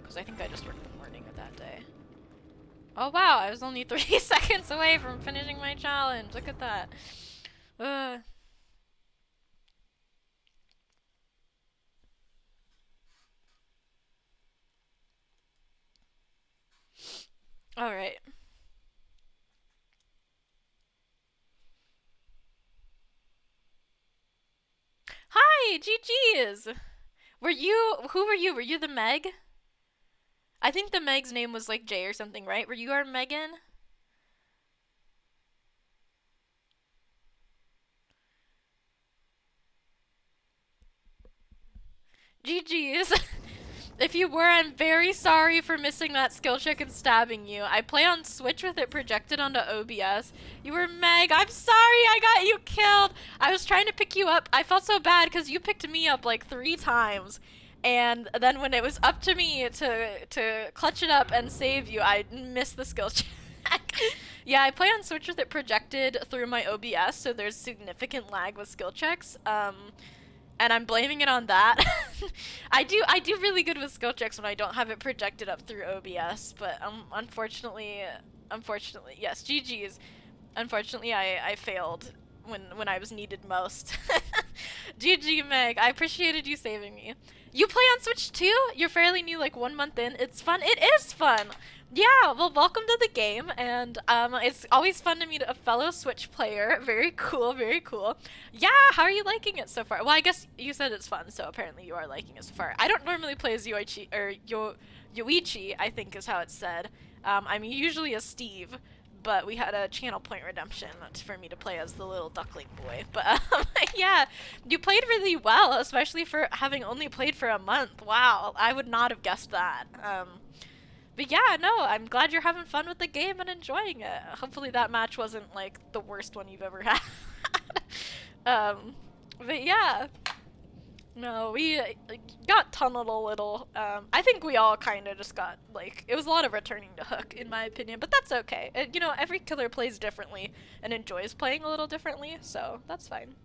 Because I think I just worked the morning of that day. Oh wow, I was only 3 seconds away from finishing my challenge. Look at that. Alright. Hi, GG's! Who were you? Were you the Meg? I think the Meg's name was like Jay or something, right? Were you our Megan? GG's. If you were, I'm very sorry for missing that skill check and stabbing you. I play on Switch with it projected onto OBS. You were Meg. I'm sorry I got you killed. I was trying to pick you up. I felt so bad because you picked me up like 3 times. And then when it was up to me to clutch it up and save you, I missed the skill check. Yeah, I play on Switch with it projected through my OBS, so there's significant lag with skill checks. And I'm blaming it on that. I do really good with skill checks when I don't have it projected up through OBS, but unfortunately, yes, GG's. Unfortunately, I failed when I was needed most. GG Meg, I appreciated you saving me. You play on Switch too? You're fairly new, like 1 month in. It's fun. It is fun. Yeah, well, welcome to the game, and it's always fun to meet a fellow Switch player. Very cool, very cool. Yeah, how are you liking it so far? Well, I guess you said it's fun, so apparently you are liking it so far. I don't normally play as Yoichi, or Yoichi, I think is how it's said. I'm usually a Steve, but we had a channel point redemption for me to play as the little duckling boy. But yeah, you played really well, especially for having only played for a month. Wow, I would not have guessed that. But yeah, no, I'm glad you're having fun with the game and enjoying it. Hopefully that match wasn't like the worst one you've ever had. But yeah. No, we got tunneled a little. I think we all kind of just got, like, it was a lot of returning to hook, in my opinion, but that's okay. You know, every killer plays differently and enjoys playing a little differently, so that's fine.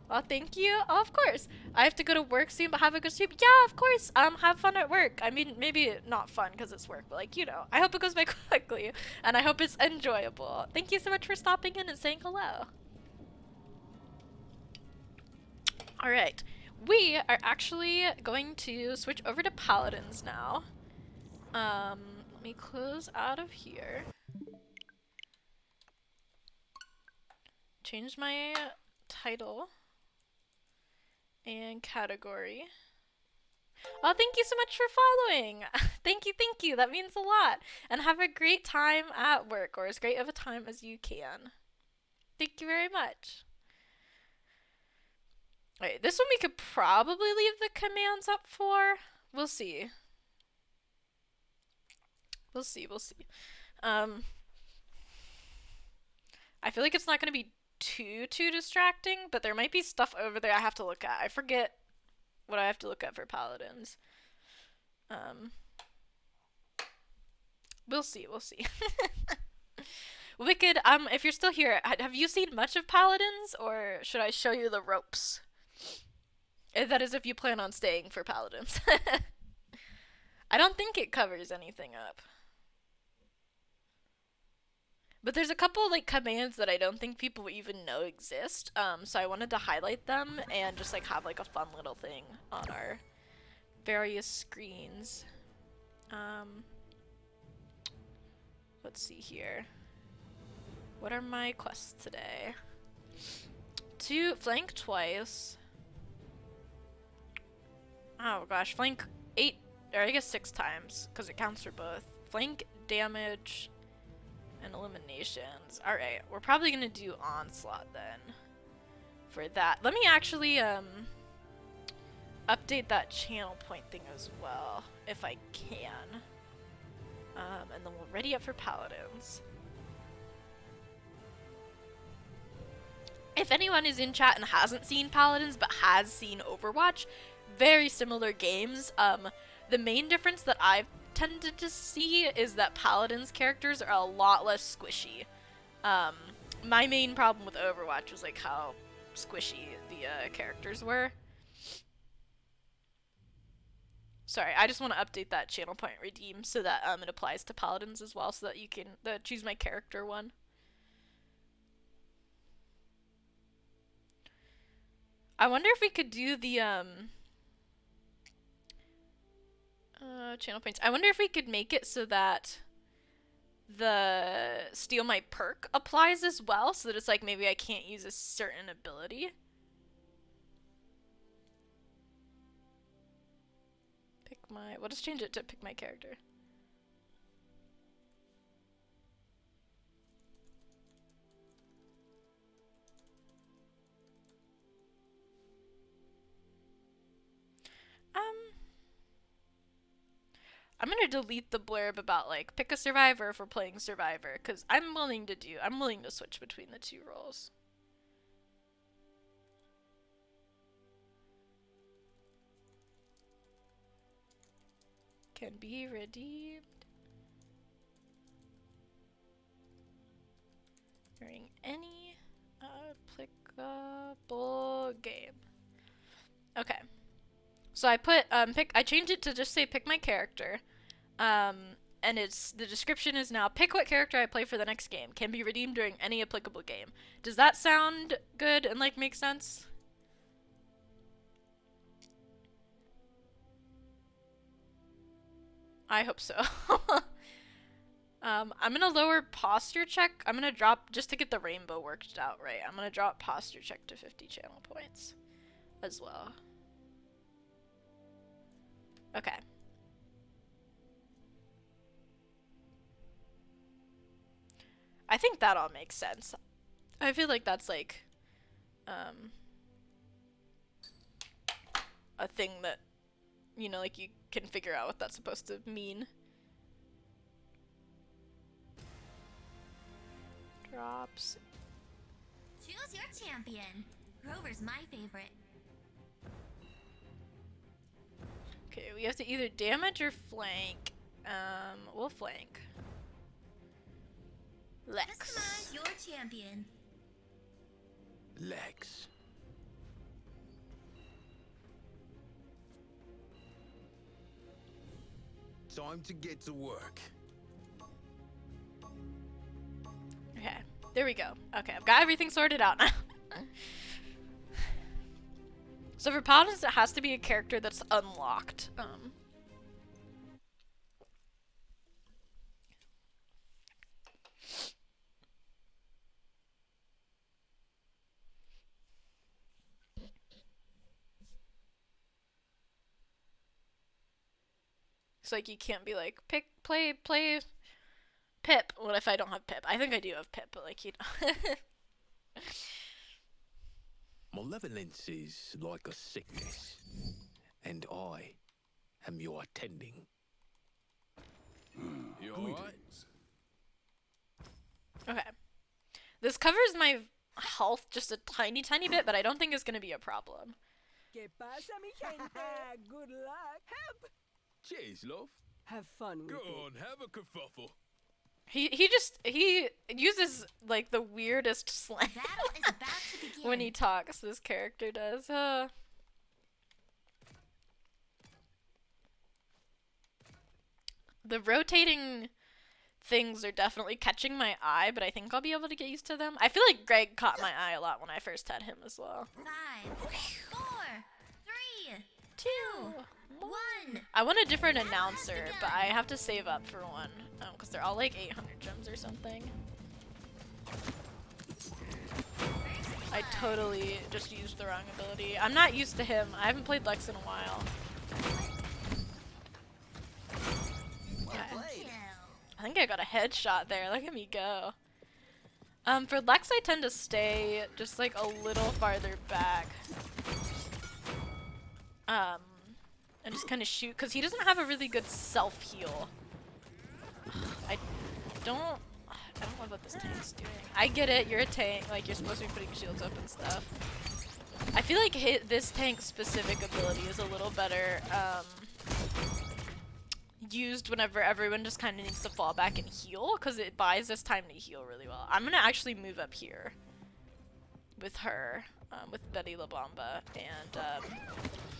Well, thank you. Oh, of course. I have to go to work soon, but have a good stream. Yeah, of course. Have fun at work. I mean, maybe not fun because it's work, but like, you know, I hope it goes by quickly, and I hope it's enjoyable. Thank you so much for stopping in and saying hello. All right. We are actually going to switch over to Paladins now. Let me close out of here. Change my title and category. Oh, thank you so much for following. Thank you. That means a lot. And have a great time at work, or as great of a time as you can. Thank you very much. Wait, this one we could probably leave the commands up for. We'll see. We'll see. I feel like it's not going to be too distracting, but there might be stuff over there I have to look at. I forget what I have to look at for Paladins. We'll see. Wicked, if you're still here, have you seen much of Paladins, or should I show you the ropes? That is if you plan on staying for Paladins. I don't think it covers anything up. But there's a couple like commands that I don't think people even know exist. So I wanted to highlight them and just like have like a fun little thing on our various screens. Let's see here. What are my quests today? To flank twice. Oh gosh, flank 8, or I guess 6 times, because it counts for both. Flank, damage, and eliminations. Alright, we're probably gonna do onslaught then. For that. Let me actually, update that channel point thing as well, if I can. And then we'll ready up for Paladins. If anyone is in chat and hasn't seen Paladins but has seen Overwatch, very similar games. The main difference that I've tended to see is that Paladins characters are a lot less squishy. My main problem with Overwatch was like how squishy the characters were. Sorry, I just want to update that channel point redeem so that it applies to Paladins as well, so that you can choose my character one. I wonder if we could do the channel points. I wonder if we could make it so that the steal my perk applies as well, so that it's like maybe I can't use a certain ability. Pick my, we'll just change it to pick my character. I'm gonna delete the blurb about like pick a survivor if we're playing survivor, because I'm willing to switch between the two roles. Can be redeemed during any applicable game. Okay. So I put I changed it to just say pick my character. And the description is now pick what character I play for the next game. Can be redeemed during any applicable game. Does that sound good and like make sense? I hope so. I'm gonna lower posture check. I'm gonna drop, just to get the rainbow worked out right, I'm gonna drop posture check to 50 channel points as well. Okay. I think that all makes sense. I feel like that's like, a thing that, you know, like you can figure out what that's supposed to mean. Drops. Choose your champion. Rover's my favorite. Okay, we have to either damage or flank. We'll flank. Lex. Customize your champion. Lex. Time to get to work. Okay, there we go. Okay, I've got everything sorted out now. So for paladins, it has to be a character that's unlocked. So like you can't be like play Pip. What if I don't have Pip? I think I do have Pip, but like you know. Malevolence is like a sickness, and I am your attending. You alright? Okay. This covers my health just a tiny bit, but I don't think it's gonna be a problem. ¿Qué pasa, mi gente? Good luck. Help! Cheers, love. Have fun with Go it. on, have a kerfuffle. He uses like the weirdest slang Battle is about to begin. when he talks. This character does. The rotating things are definitely catching my eye, but I think I'll be able to get used to them. I feel like Greg caught my eye a lot when I first had him as well. 5, 4, 3, 2, 1. I want a different announcer, but I have to save up for one, because they're all like 800 gems or something. I totally just used the wrong ability. I'm not used to him. I haven't played Lex in a while. Okay. I think I got a headshot there. Look at me go. For Lex, I tend to stay just like a little farther back. And just kind of shoot, because he doesn't have a really good self-heal. I don't love what this tank's doing. I get it, you're a tank, like you're supposed to be putting shields up and stuff. I feel like this tank's specific ability is a little better used whenever everyone just kind of needs to fall back and heal, because it buys us time to heal really well. I'm gonna actually move up here with her, with Betty La Bamba, and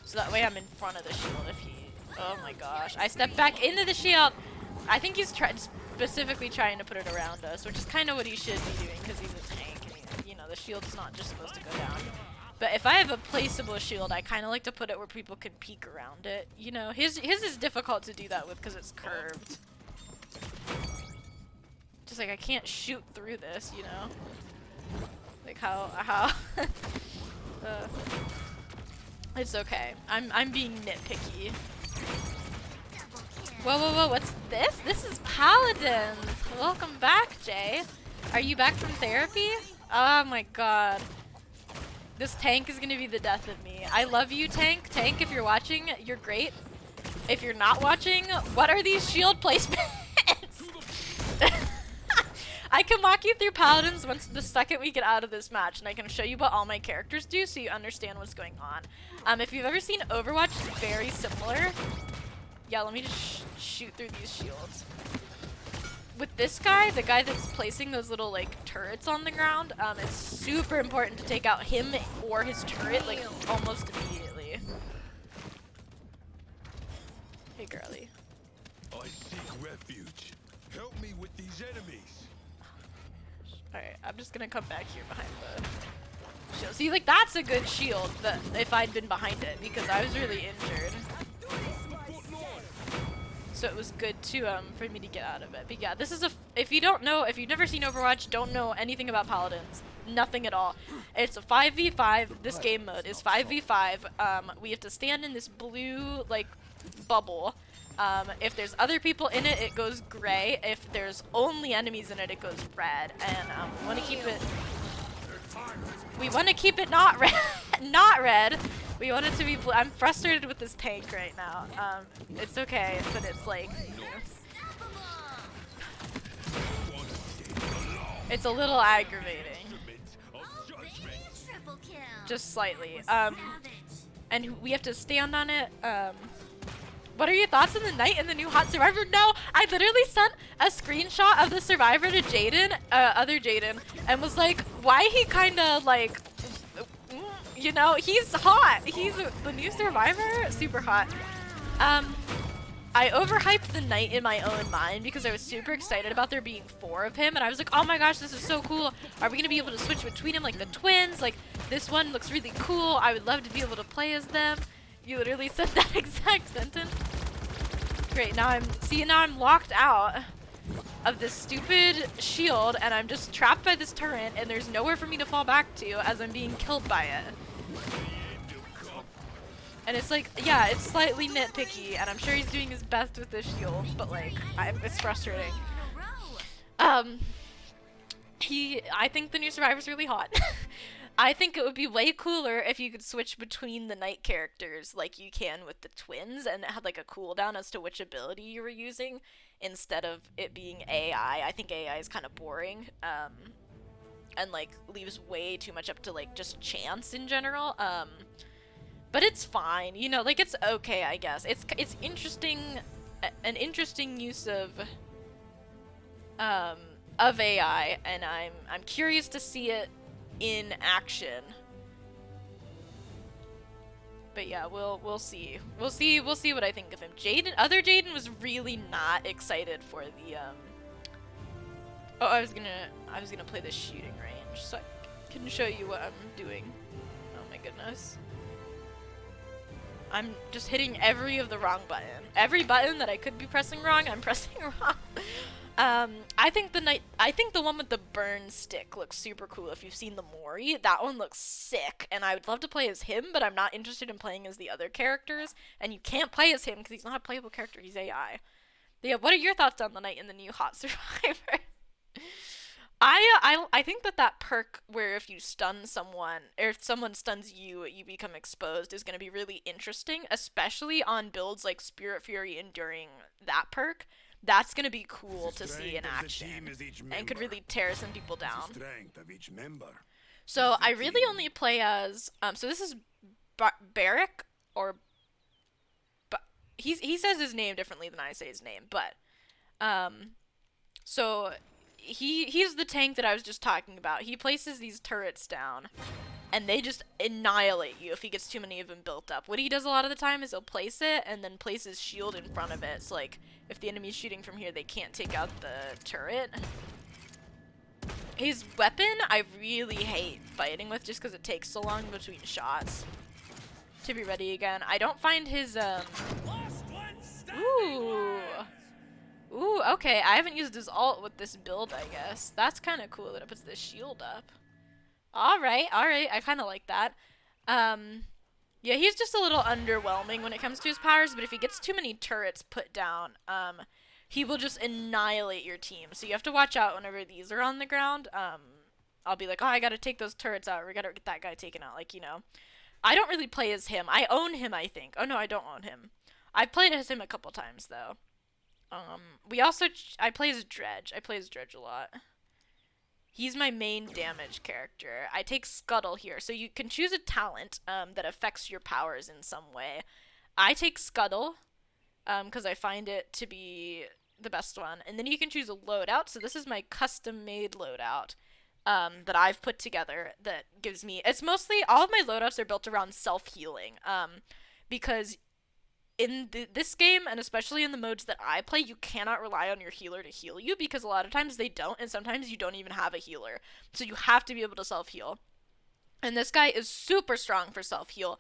so that way I'm in front of the shield if he... Oh my gosh. I stepped back into the shield! I think he's specifically trying to put it around us, which is kind of what he should be doing because he's a tank. And you know, the shield's not just supposed to go down. But if I have a placeable shield, I kind of like to put it where people can peek around it. You know, his is difficult to do that with because it's curved. Just like I can't shoot through this, you know? Like how it's okay. I'm being nitpicky. Whoa, what's this? This is Paladins! Welcome back, Jay. Are you back from therapy? Oh my god. This tank is gonna be the death of me. I love you, Tank. Tank, if you're watching, you're great. If you're not watching, what are these shield placements? I can walk you through Paladins once the second we get out of this match, and I can show you what all my characters do so you understand what's going on. If you've ever seen Overwatch, it's very similar. Yeah, let me just shoot through these shields. With this guy, the guy that's placing those little, like, turrets on the ground, it's super important to take out him or his turret, like, almost immediately. Hey, girly. I seek refuge. Help me with these enemies. Alright, I'm just gonna come back here behind the shield. See, like, that's a good shield that if I'd been behind it, because I was really injured. so it was good to for me to get out of it. But yeah, this is if you don't know, if you've never seen Overwatch, don't know anything about paladins, nothing at all. It's a 5v5. This game mode is 5v5. We have to stand in this blue like bubble. If there's other people in it, it goes gray. If there's only enemies in it, it goes red. And we want to keep it. We want to keep it not red, not red. We want it to be blue. I'm frustrated with this tank right now. It's okay, but it's like, it's a little aggravating. Just slightly. And we have to stand on it. What are your thoughts on the Knight and the new hot Survivor? No, I literally sent a screenshot of the Survivor to Jaden, other Jaden, and was like, why he kinda like, you know, he's hot. He's the new Survivor, super hot. I overhyped the Knight in my own mind because I was super excited about there being 4 of him, and I was like, oh my gosh, this is so cool. Are we gonna be able to switch between them like the twins? Like, this one looks really cool. I would love to be able to play as them. You literally said that exact sentence. Great, now I'm locked out of this stupid shield, and I'm just trapped by this turret, and there's nowhere for me to fall back to as I'm being killed by it. And it's like, yeah, it's slightly nitpicky, and I'm sure he's doing his best with this shield, but like, it's frustrating. I think the new Survivor's really hot. I think it would be way cooler if you could switch between the Knight characters like you can with the twins, and it had like a cooldown as to which ability you were using instead of it being AI. I think AI is kind of boring, and like leaves way too much up to like just chance in general. But it's fine, you know, like it's okay, I guess. It's interesting, an interesting use of AI, and I'm curious to see it in action. But yeah, we'll see. We'll see what I think of him. Other Jaden was really not excited for the oh, I was gonna play the shooting range so I can show you what I'm doing. Oh my goodness. I'm just hitting every of the wrong button. Every button that I could be pressing wrong, I'm pressing wrong. I think the one with the burn stick looks super cool. If you've seen the Mori, that one looks sick, and I would love to play as him, but I'm not interested in playing as the other characters, and you can't play as him because he's not a playable character, he's AI. But yeah, what are your thoughts on the Knight in the new Hot Survivor? I think that perk where if you stun someone, or if someone stuns you, you become exposed is going to be really interesting, especially on builds like Spirit Fury Enduring that perk. That's going to be cool to see in action, and could really tear some people down. So I really only play as, so this is Barrick, or, he says his name differently than I say his name, but, so he's the tank that I was just talking about. He places these turrets down, and they just annihilate you if he gets too many of them built up. What he does a lot of the time is he'll place it and then place his shield in front of it. So like, if the enemy's shooting from here, they can't take out the turret. His weapon, I really hate fighting with just because it takes so long between shots to be ready again. I don't find his, ooh. Ooh, okay, I haven't used his ult with this build, I guess. That's kind of cool that it puts the shield up. Alright, I kind of like that. Yeah, he's just a little underwhelming when it comes to his powers, but if he gets too many turrets put down, he will just annihilate your team. So you have to watch out whenever these are on the ground. I'll be like, oh, I gotta take those turrets out, or we gotta get that guy taken out, like, you know. I don't really play as him. I own him, I think. Oh, no, I don't own him. I've played as him a couple times, though. I play as Dredge. I play as Dredge a lot. He's my main damage character. I take Scuttle here. So you can choose a talent that affects your powers in some way. I take Scuttle because I find it to be the best one. And then you can choose a loadout. So this is my custom-made loadout that I've put together that gives me... It's mostly... All of my loadouts are built around self-healing because... In this game, and especially in the modes that I play, you cannot rely on your healer to heal you because a lot of times they don't, and sometimes you don't even have a healer. So you have to be able to self-heal. And this guy is super strong for self-heal.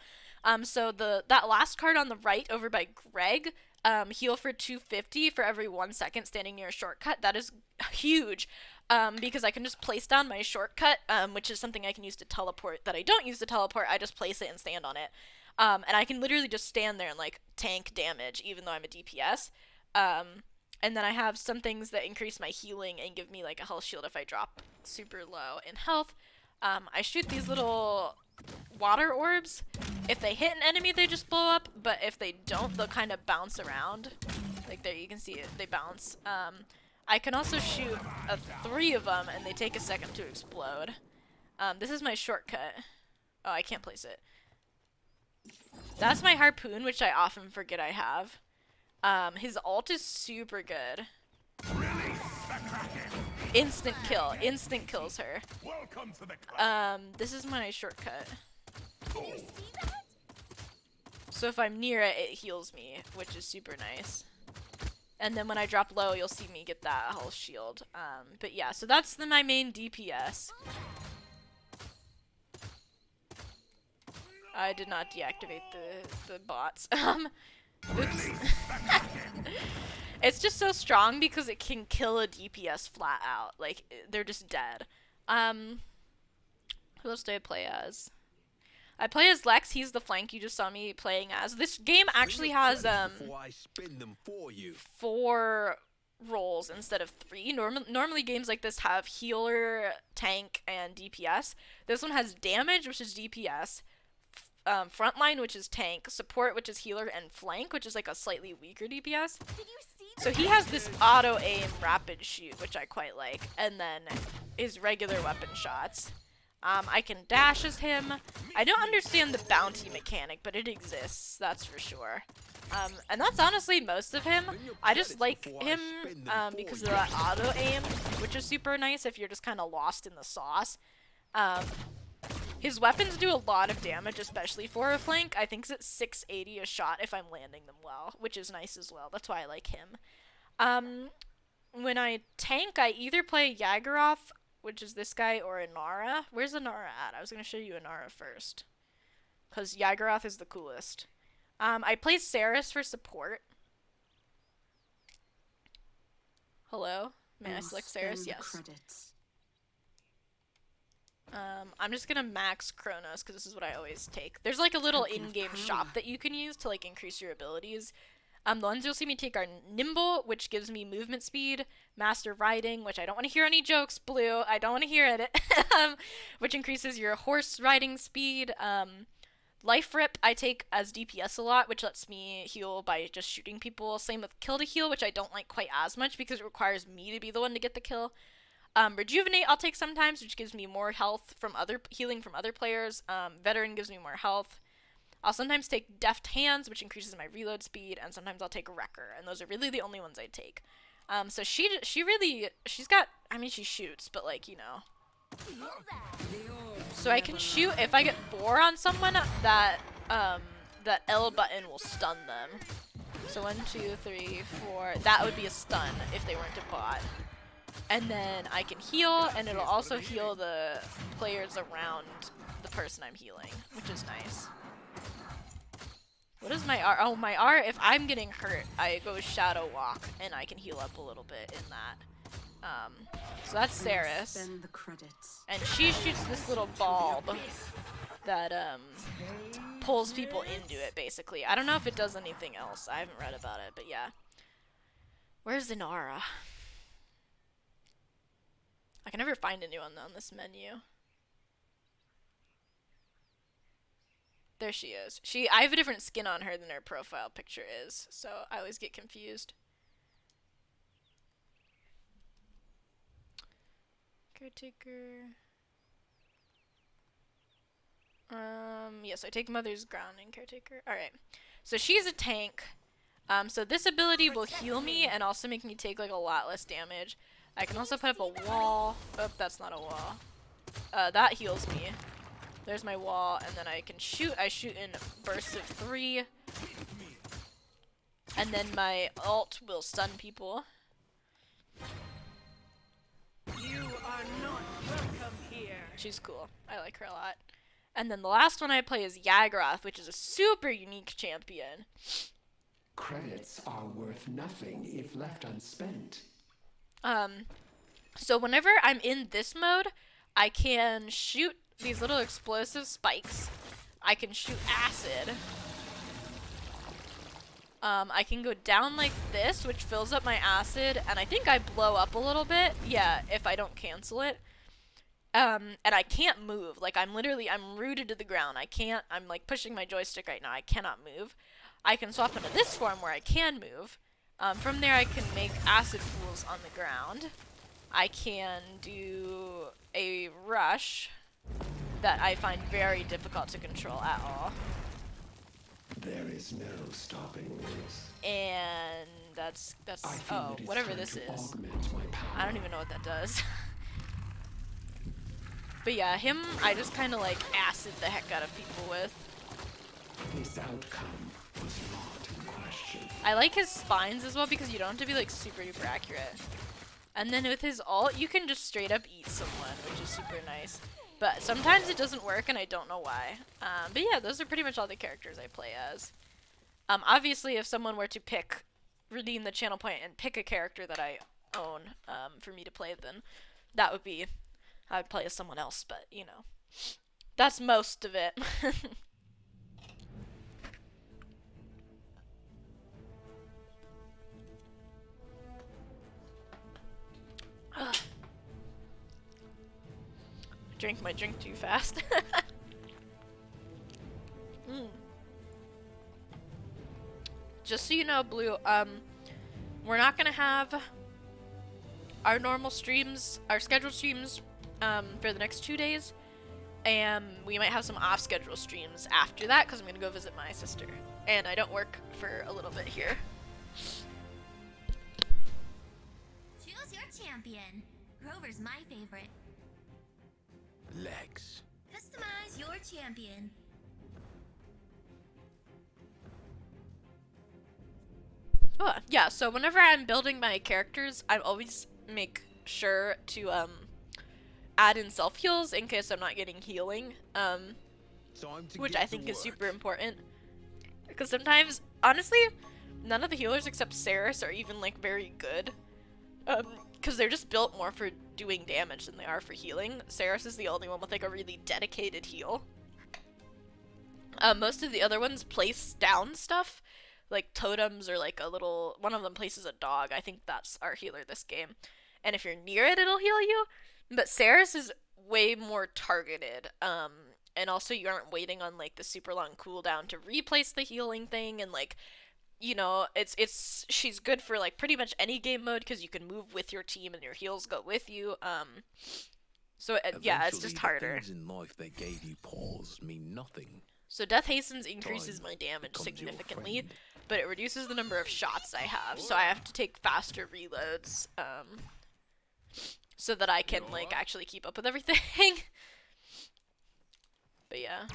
So that last card on the right over by Greg, heal for 250 for every 1 second standing near a shortcut. That is huge, because I can just place down my shortcut, which is something I can use to teleport that I don't use to teleport. I just place it and stand on it. And I can literally just stand there and like tank damage even though I'm a DPS. And then I have some things that increase my healing and give me like a health shield if I drop super low in health. I shoot these little water orbs. If they hit an enemy, they just blow up, but if they don't, they'll kind of bounce around. Like there, you can see it, they bounce. I can also shoot 3 of them, and they take a second to explode. This is my shortcut. Oh, I can't place it. That's my harpoon, which I often forget I have. His ult is super good. Instant kill. Instant kills her. This is my shortcut. So if I'm near it, it heals me, which is super nice. And then when I drop low, you'll see me get that health shield. But yeah, so that's my main DPS. I did not deactivate the bots. Oops. It's just so strong because it can kill a DPS flat out. Like, they're just dead. Who else do I play as? I play as Lex. He's the flank you just saw me playing as. This game actually has 4 roles instead of 3. Normally games like this have healer, tank, and DPS. This one has damage, which is DPS, frontline, which is tank, support, which is healer, and flank, which is like a slightly weaker DPS. So he has this auto aim rapid shoot, which I quite like, and then his regular weapon shots. I can dash as him. I don't understand the bounty mechanic, but it exists, that's for sure. And that's honestly most of him. I just like him because of that auto aim, which is super nice if you're just kind of lost in the sauce. His weapons do a lot of damage, especially for a flank. I think it's 680 a shot if I'm landing them well, which is nice as well. That's why I like him. When I tank, I either play Yagoroth, which is this guy, or Inara. Where's Inara at? I was going to show you Inara first, because Yagoroth is the coolest. I play Saris for support. Hello? May I select Saris? Yes. Credits. I'm just gonna max Chronos because this is what I always take. There's like a little in-game shop that you can use to like increase your abilities. The ones you'll see me take are Nimble, which gives me movement speed, Master Riding, which I don't want to hear any jokes, Blue. I don't want to hear it. Which increases your horse riding speed. Life Rip I take as DPS a lot, which lets me heal by just shooting people. Same with Kill to Heal, which I don't like quite as much because it requires me to be the one to get the kill. Rejuvenate I'll take sometimes, which gives me more health from healing from other players. Veteran gives me more health. I'll sometimes take Deft Hands, which increases my reload speed, and sometimes I'll take Wrecker, and those are really the only ones I take. So she's got, I mean, she shoots, but like, you know. So I can shoot, if I get 4 on someone, that L button will stun them. So 1, 2, 3, 4, that would be a stun if they weren't a bot. And then I can heal, and it'll also heal the players around the person I'm healing, which is nice. What is my R? Oh, my R, if I'm getting hurt, I go Shadow Walk, and I can heal up a little bit in that. So that's Saris. And she shoots this little bulb that, pulls people into it, basically. I don't know if it does anything else. I haven't read about it, but yeah. Where's Inara? I can never find a new one on this menu. There she is. I have a different skin on her than her profile picture is, so I always get confused. Caretaker. Yes, I take Mother's Ground and Caretaker. Alright. So she's a tank. So this ability will heal me and also make me take like a lot less damage. I can also put up a wall. Oh, that's not a wall. That heals me. There's my wall, and then I can shoot. I shoot in bursts of 3. And then my ult will stun people. You are not welcome here. She's cool. I like her a lot. And then the last one I play is Yagoroth, which is a super unique champion. Credits are worth nothing if left unspent. So whenever I'm in this mode, I can shoot these little explosive spikes. I can shoot acid. I can go down like this, which fills up my acid, and I think I blow up a little bit. Yeah, if I don't cancel it. And I can't move. Like, I'm rooted to the ground. I'm like pushing my joystick right now. I cannot move. I can swap into this form where I can move. From there I can make acid pools on the ground. I can do a rush that I find very difficult to control at all. There is no stopping this. And that's I feel oh, it is whatever time this to is. augment my power. I don't even know what that does. But yeah, him I just kind of like acid the heck out of people with. This outcome was not in question. I like his spines as well because you don't have to be like super duper accurate. And then with his ult, you can just straight up eat someone, which is super nice. But sometimes it doesn't work and I don't know why. But yeah, those are pretty much all the characters I play as. Obviously, if someone were to redeem the channel point and pick a character that I own for me to play, then that would be, I would play as someone else, but you know, that's most of it. Drink my drink too fast. Just so you know, Blue, we're not gonna have our normal streams, our scheduled streams, for the next 2 days, and we might have some off-schedule streams after that because I'm gonna go visit my sister, and I don't work for a little bit here. Choose your champion. Rover's my favorite. Legs. Customize your champion. Oh, yeah, so whenever I'm building my characters, I always make sure to add in self-heals in case I'm not getting healing, Time to which get I to think is work. super important. Because sometimes, honestly, none of the healers except Saris are even like very good. Because they're just built more for doing damage than they are for healing. Saris is the only one with like a really dedicated heal. Most of the other ones place down stuff, like totems or like a little, one of them places a dog. I think that's our healer this game. And if you're near it, it'll heal you. But Saris is way more targeted. And also you aren't waiting on like the super long cooldown to replace the healing thing, and like, you know, she's good for like pretty much any game mode because you can move with your team and your heals go with you. So yeah, it's just Eventually, the harder. things in life that gave you pause mean nothing. So Death Hastens increases Time my damage becomes your significantly, friend. but it reduces the number of shots I have, so I have to take faster reloads, so that I can like actually keep up with everything. But yeah.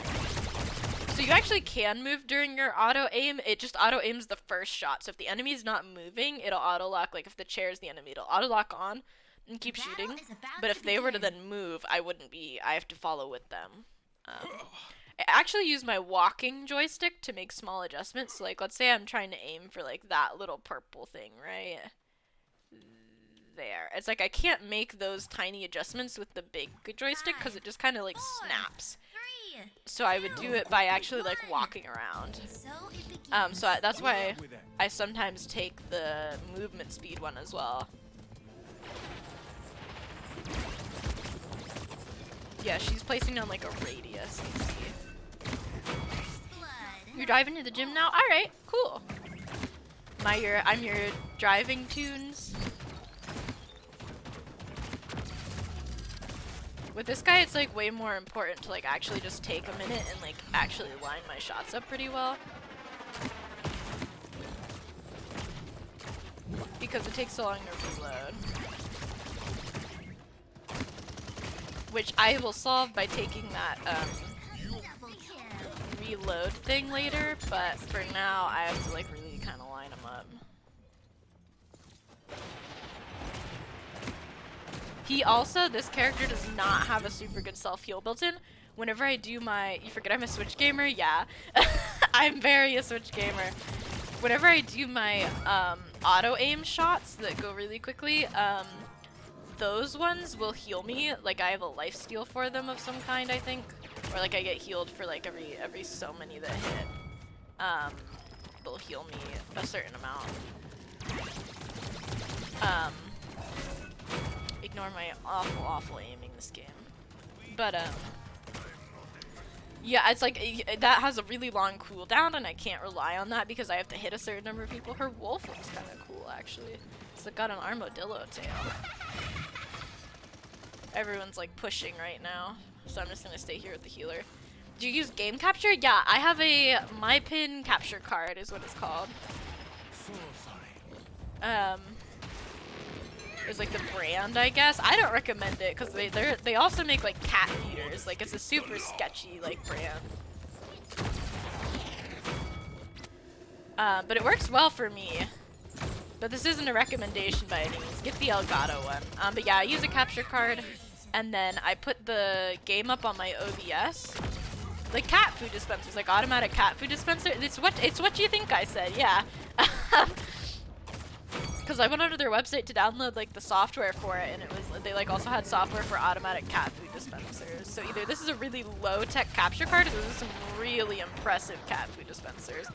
So you actually can move during your auto aim. It just auto aims the first shot. So if the enemy's not moving, it'll auto lock. Like if the chair's the enemy, it'll auto lock on and keep Battle shooting. is about But to if they were to begin. then move, I wouldn't be. I have to follow with them. I actually use my walking joystick to make small adjustments. So like, let's say I'm trying to aim for like that little purple thing right there. It's like I can't make those tiny adjustments with the big joystick because it just kind of like snaps. 3, So I would do it by actually like walking around. so it begins. That's why I sometimes take the movement speed one as well. Yeah, she's placing down like a radius. You see. Blood. You're driving to the gym now? Alright, cool. I'm your driving tunes. With this guy, it's like way more important to like actually just take a minute and like actually line my shots up pretty well. Because it takes so long to reload. Which I will solve by taking that Double kill. reload thing later, but for now I have to like really kind of line them up. He also, this character does not have a super good self-heal built in. Whenever I do my, you forget I'm a Switch gamer? Yeah. I'm very a Switch gamer. whenever I do my auto aim shots that go really quickly, those ones will heal me. Like I have a life steal for them of some kind, I think, or like I get healed for like every so many that hit. They'll heal me a certain amount. Ignore my awful aiming this game, but yeah, it's like that has a really long cooldown, and I can't rely on that because I have to hit a certain number of people. Her wolf looks kind of cool, actually. It's got an armadillo tail. Everyone's like pushing right now, so I'm just gonna stay here with the healer. Do you use game capture? Yeah, I have a my pin capture card, is what it's called. It's like the brand, I guess. I don't recommend it because they also make like cat feeders. Like it's a super sketchy like brand. But it works well for me. But this isn't a recommendation by any means. Get the Elgato one. But yeah, I use a capture card, and then I put the game up on my OBS. Like cat food dispensers, like automatic cat food dispenser. It's what you think I said, yeah. Because I went onto their website to download like the software for it, and it was they like also had software for automatic cat food dispensers. So either this is a really low tech capture card, or this is some really impressive cat food dispensers.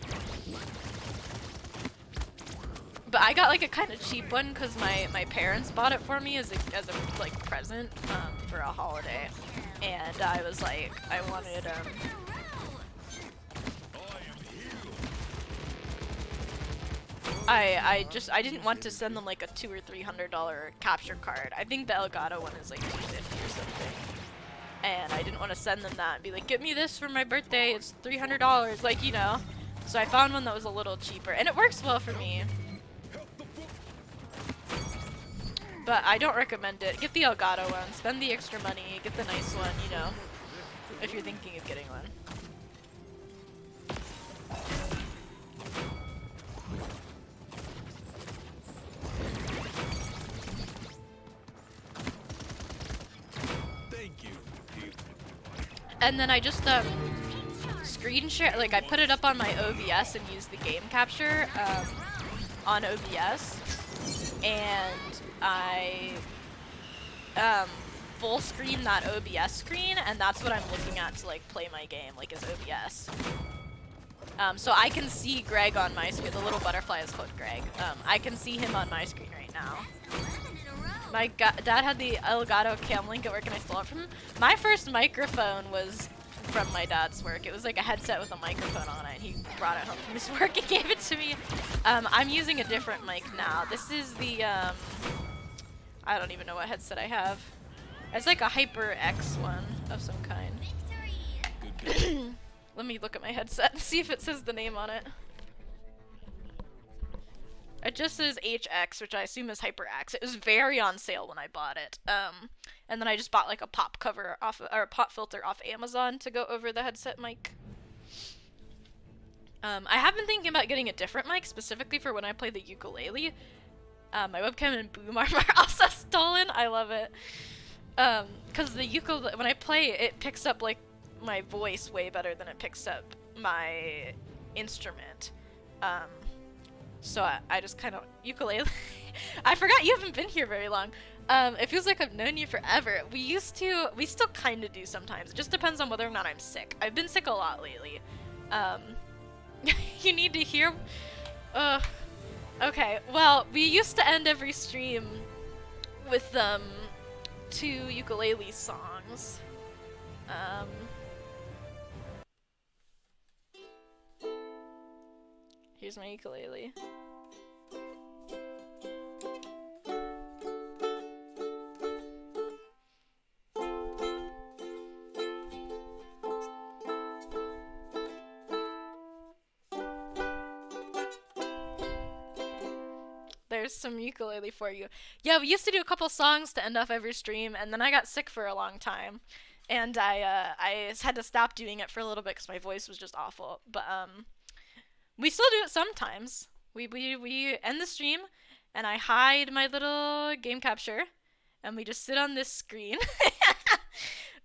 But I got like a kind of cheap one because my parents bought it for me as a like present for a holiday, and I was like I wanted I didn't want to send them like a $200 or $300 capture card. I think the Elgato one is like $250 or something. And I didn't want to send them that and be like, get me this for my birthday, it's $300, like, you know. So I found one that was a little cheaper, and it works well for me. But I don't recommend it. Get the Elgato one, spend the extra money, get the nice one, you know, if you're thinking of getting one. And then I just screen share, like I put it up on my OBS and use the game capture on OBS, and I full screen that OBS screen, and that's what I'm looking at to like play my game, like is OBS. So I can see Greg on my screen. The little butterfly is called Greg. I can see him on my screen right now. My dad had the Elgato cam link at work, and I stole it from him. My first microphone was from my dad's work. It was like a headset with a microphone on it, and he brought it home from his work and gave it to me. I'm using a different mic now. This is the, I don't even know what headset I have. It's like a HyperX one of some kind. Let me look at my headset and see if it says the name on it. It just says HX, which I assume is HyperX. It was very on sale when I bought it. And then I just bought like a pop cover off, or a pop filter off Amazon to go over the headset mic. I have been thinking about getting a different mic specifically for when I play the ukulele. My webcam and boom arm are also stolen. I love it. Cause the ukulele, when I play, it picks up like my voice way better than it picks up my instrument. So I just kind of ukulele. I forgot you haven't been here very long. It feels like I've known you forever. We still kind of do sometimes. It just depends on whether or not I'm sick. I've been sick a lot lately. You need to hear. Okay. Well, we used to end every stream with 2 ukulele songs. Here's my ukulele. There's some ukulele for you. Yeah, we used to do a couple songs to end off every stream, and then I got sick for a long time. And I had to stop doing it for a little bit because my voice was just awful. But, we still do it sometimes. We end the stream, and I hide my little game capture, and we just sit on this screen,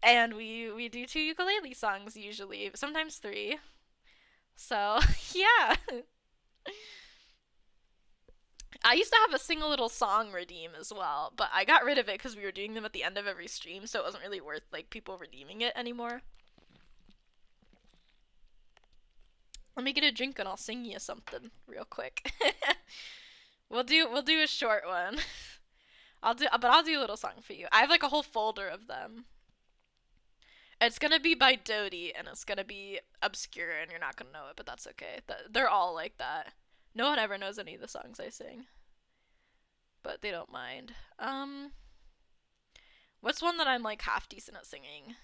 and we do 2 ukulele songs usually, sometimes 3. So, yeah. I used to have a single little song redeem as well, but I got rid of it because we were doing them at the end of every stream, so it wasn't really worth like people redeeming it anymore. Let me get a drink and I'll sing you something real quick. we'll do a short one. I'll do a little song for you. I have like a whole folder of them. It's gonna be by Dodie, and it's gonna be obscure, and you're not gonna know it, but that's okay. They're all like that. No one ever knows any of the songs I sing, but they don't mind. What's one that I'm like half decent at singing?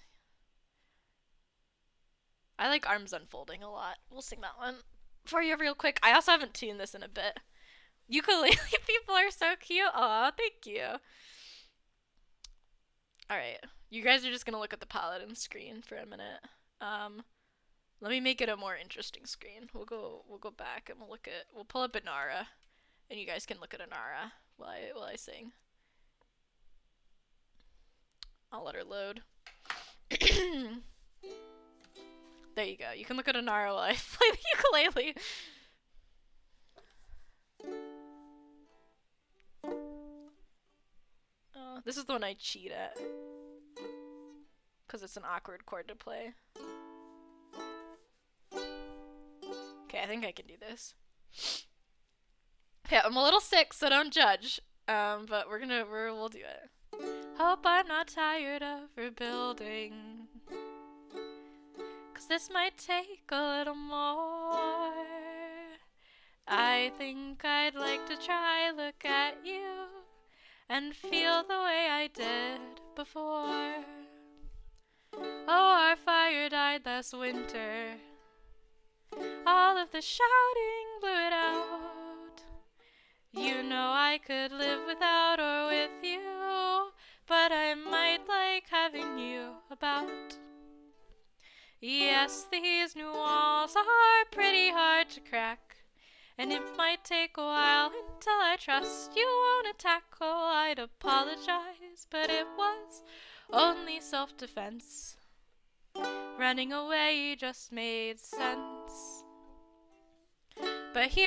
I like Arms Unfolding a lot. We'll sing that one for you real quick. I also haven't tuned this in a bit. Ukulele people are so cute. Aw, thank you. Alright. You guys are just gonna look at the paladin screen for a minute. Let me make it a more interesting screen. We'll go back and we'll pull up Inara, and you guys can look at Inara while I sing. I'll let her load. There you go. You can look at Inara while I play the ukulele. Oh, this is the one I cheat at. Because it's an awkward chord to play. Okay, I think I can do this. Okay, I'm a little sick, so don't judge. But we'll do it. Hope I'm not tired of rebuilding. 'Cause this might take a little more. I think I'd like to try look at you and feel the way I did before. Oh, our fire died last winter. All of the shouting blew it out. You know I could live without or with you, but I might like having you about. Yes, these new walls are pretty hard to crack, and it might take a while until I trust you won't attack. Oh, I'd apologize, but it was only self-defense. Running away just made sense. But here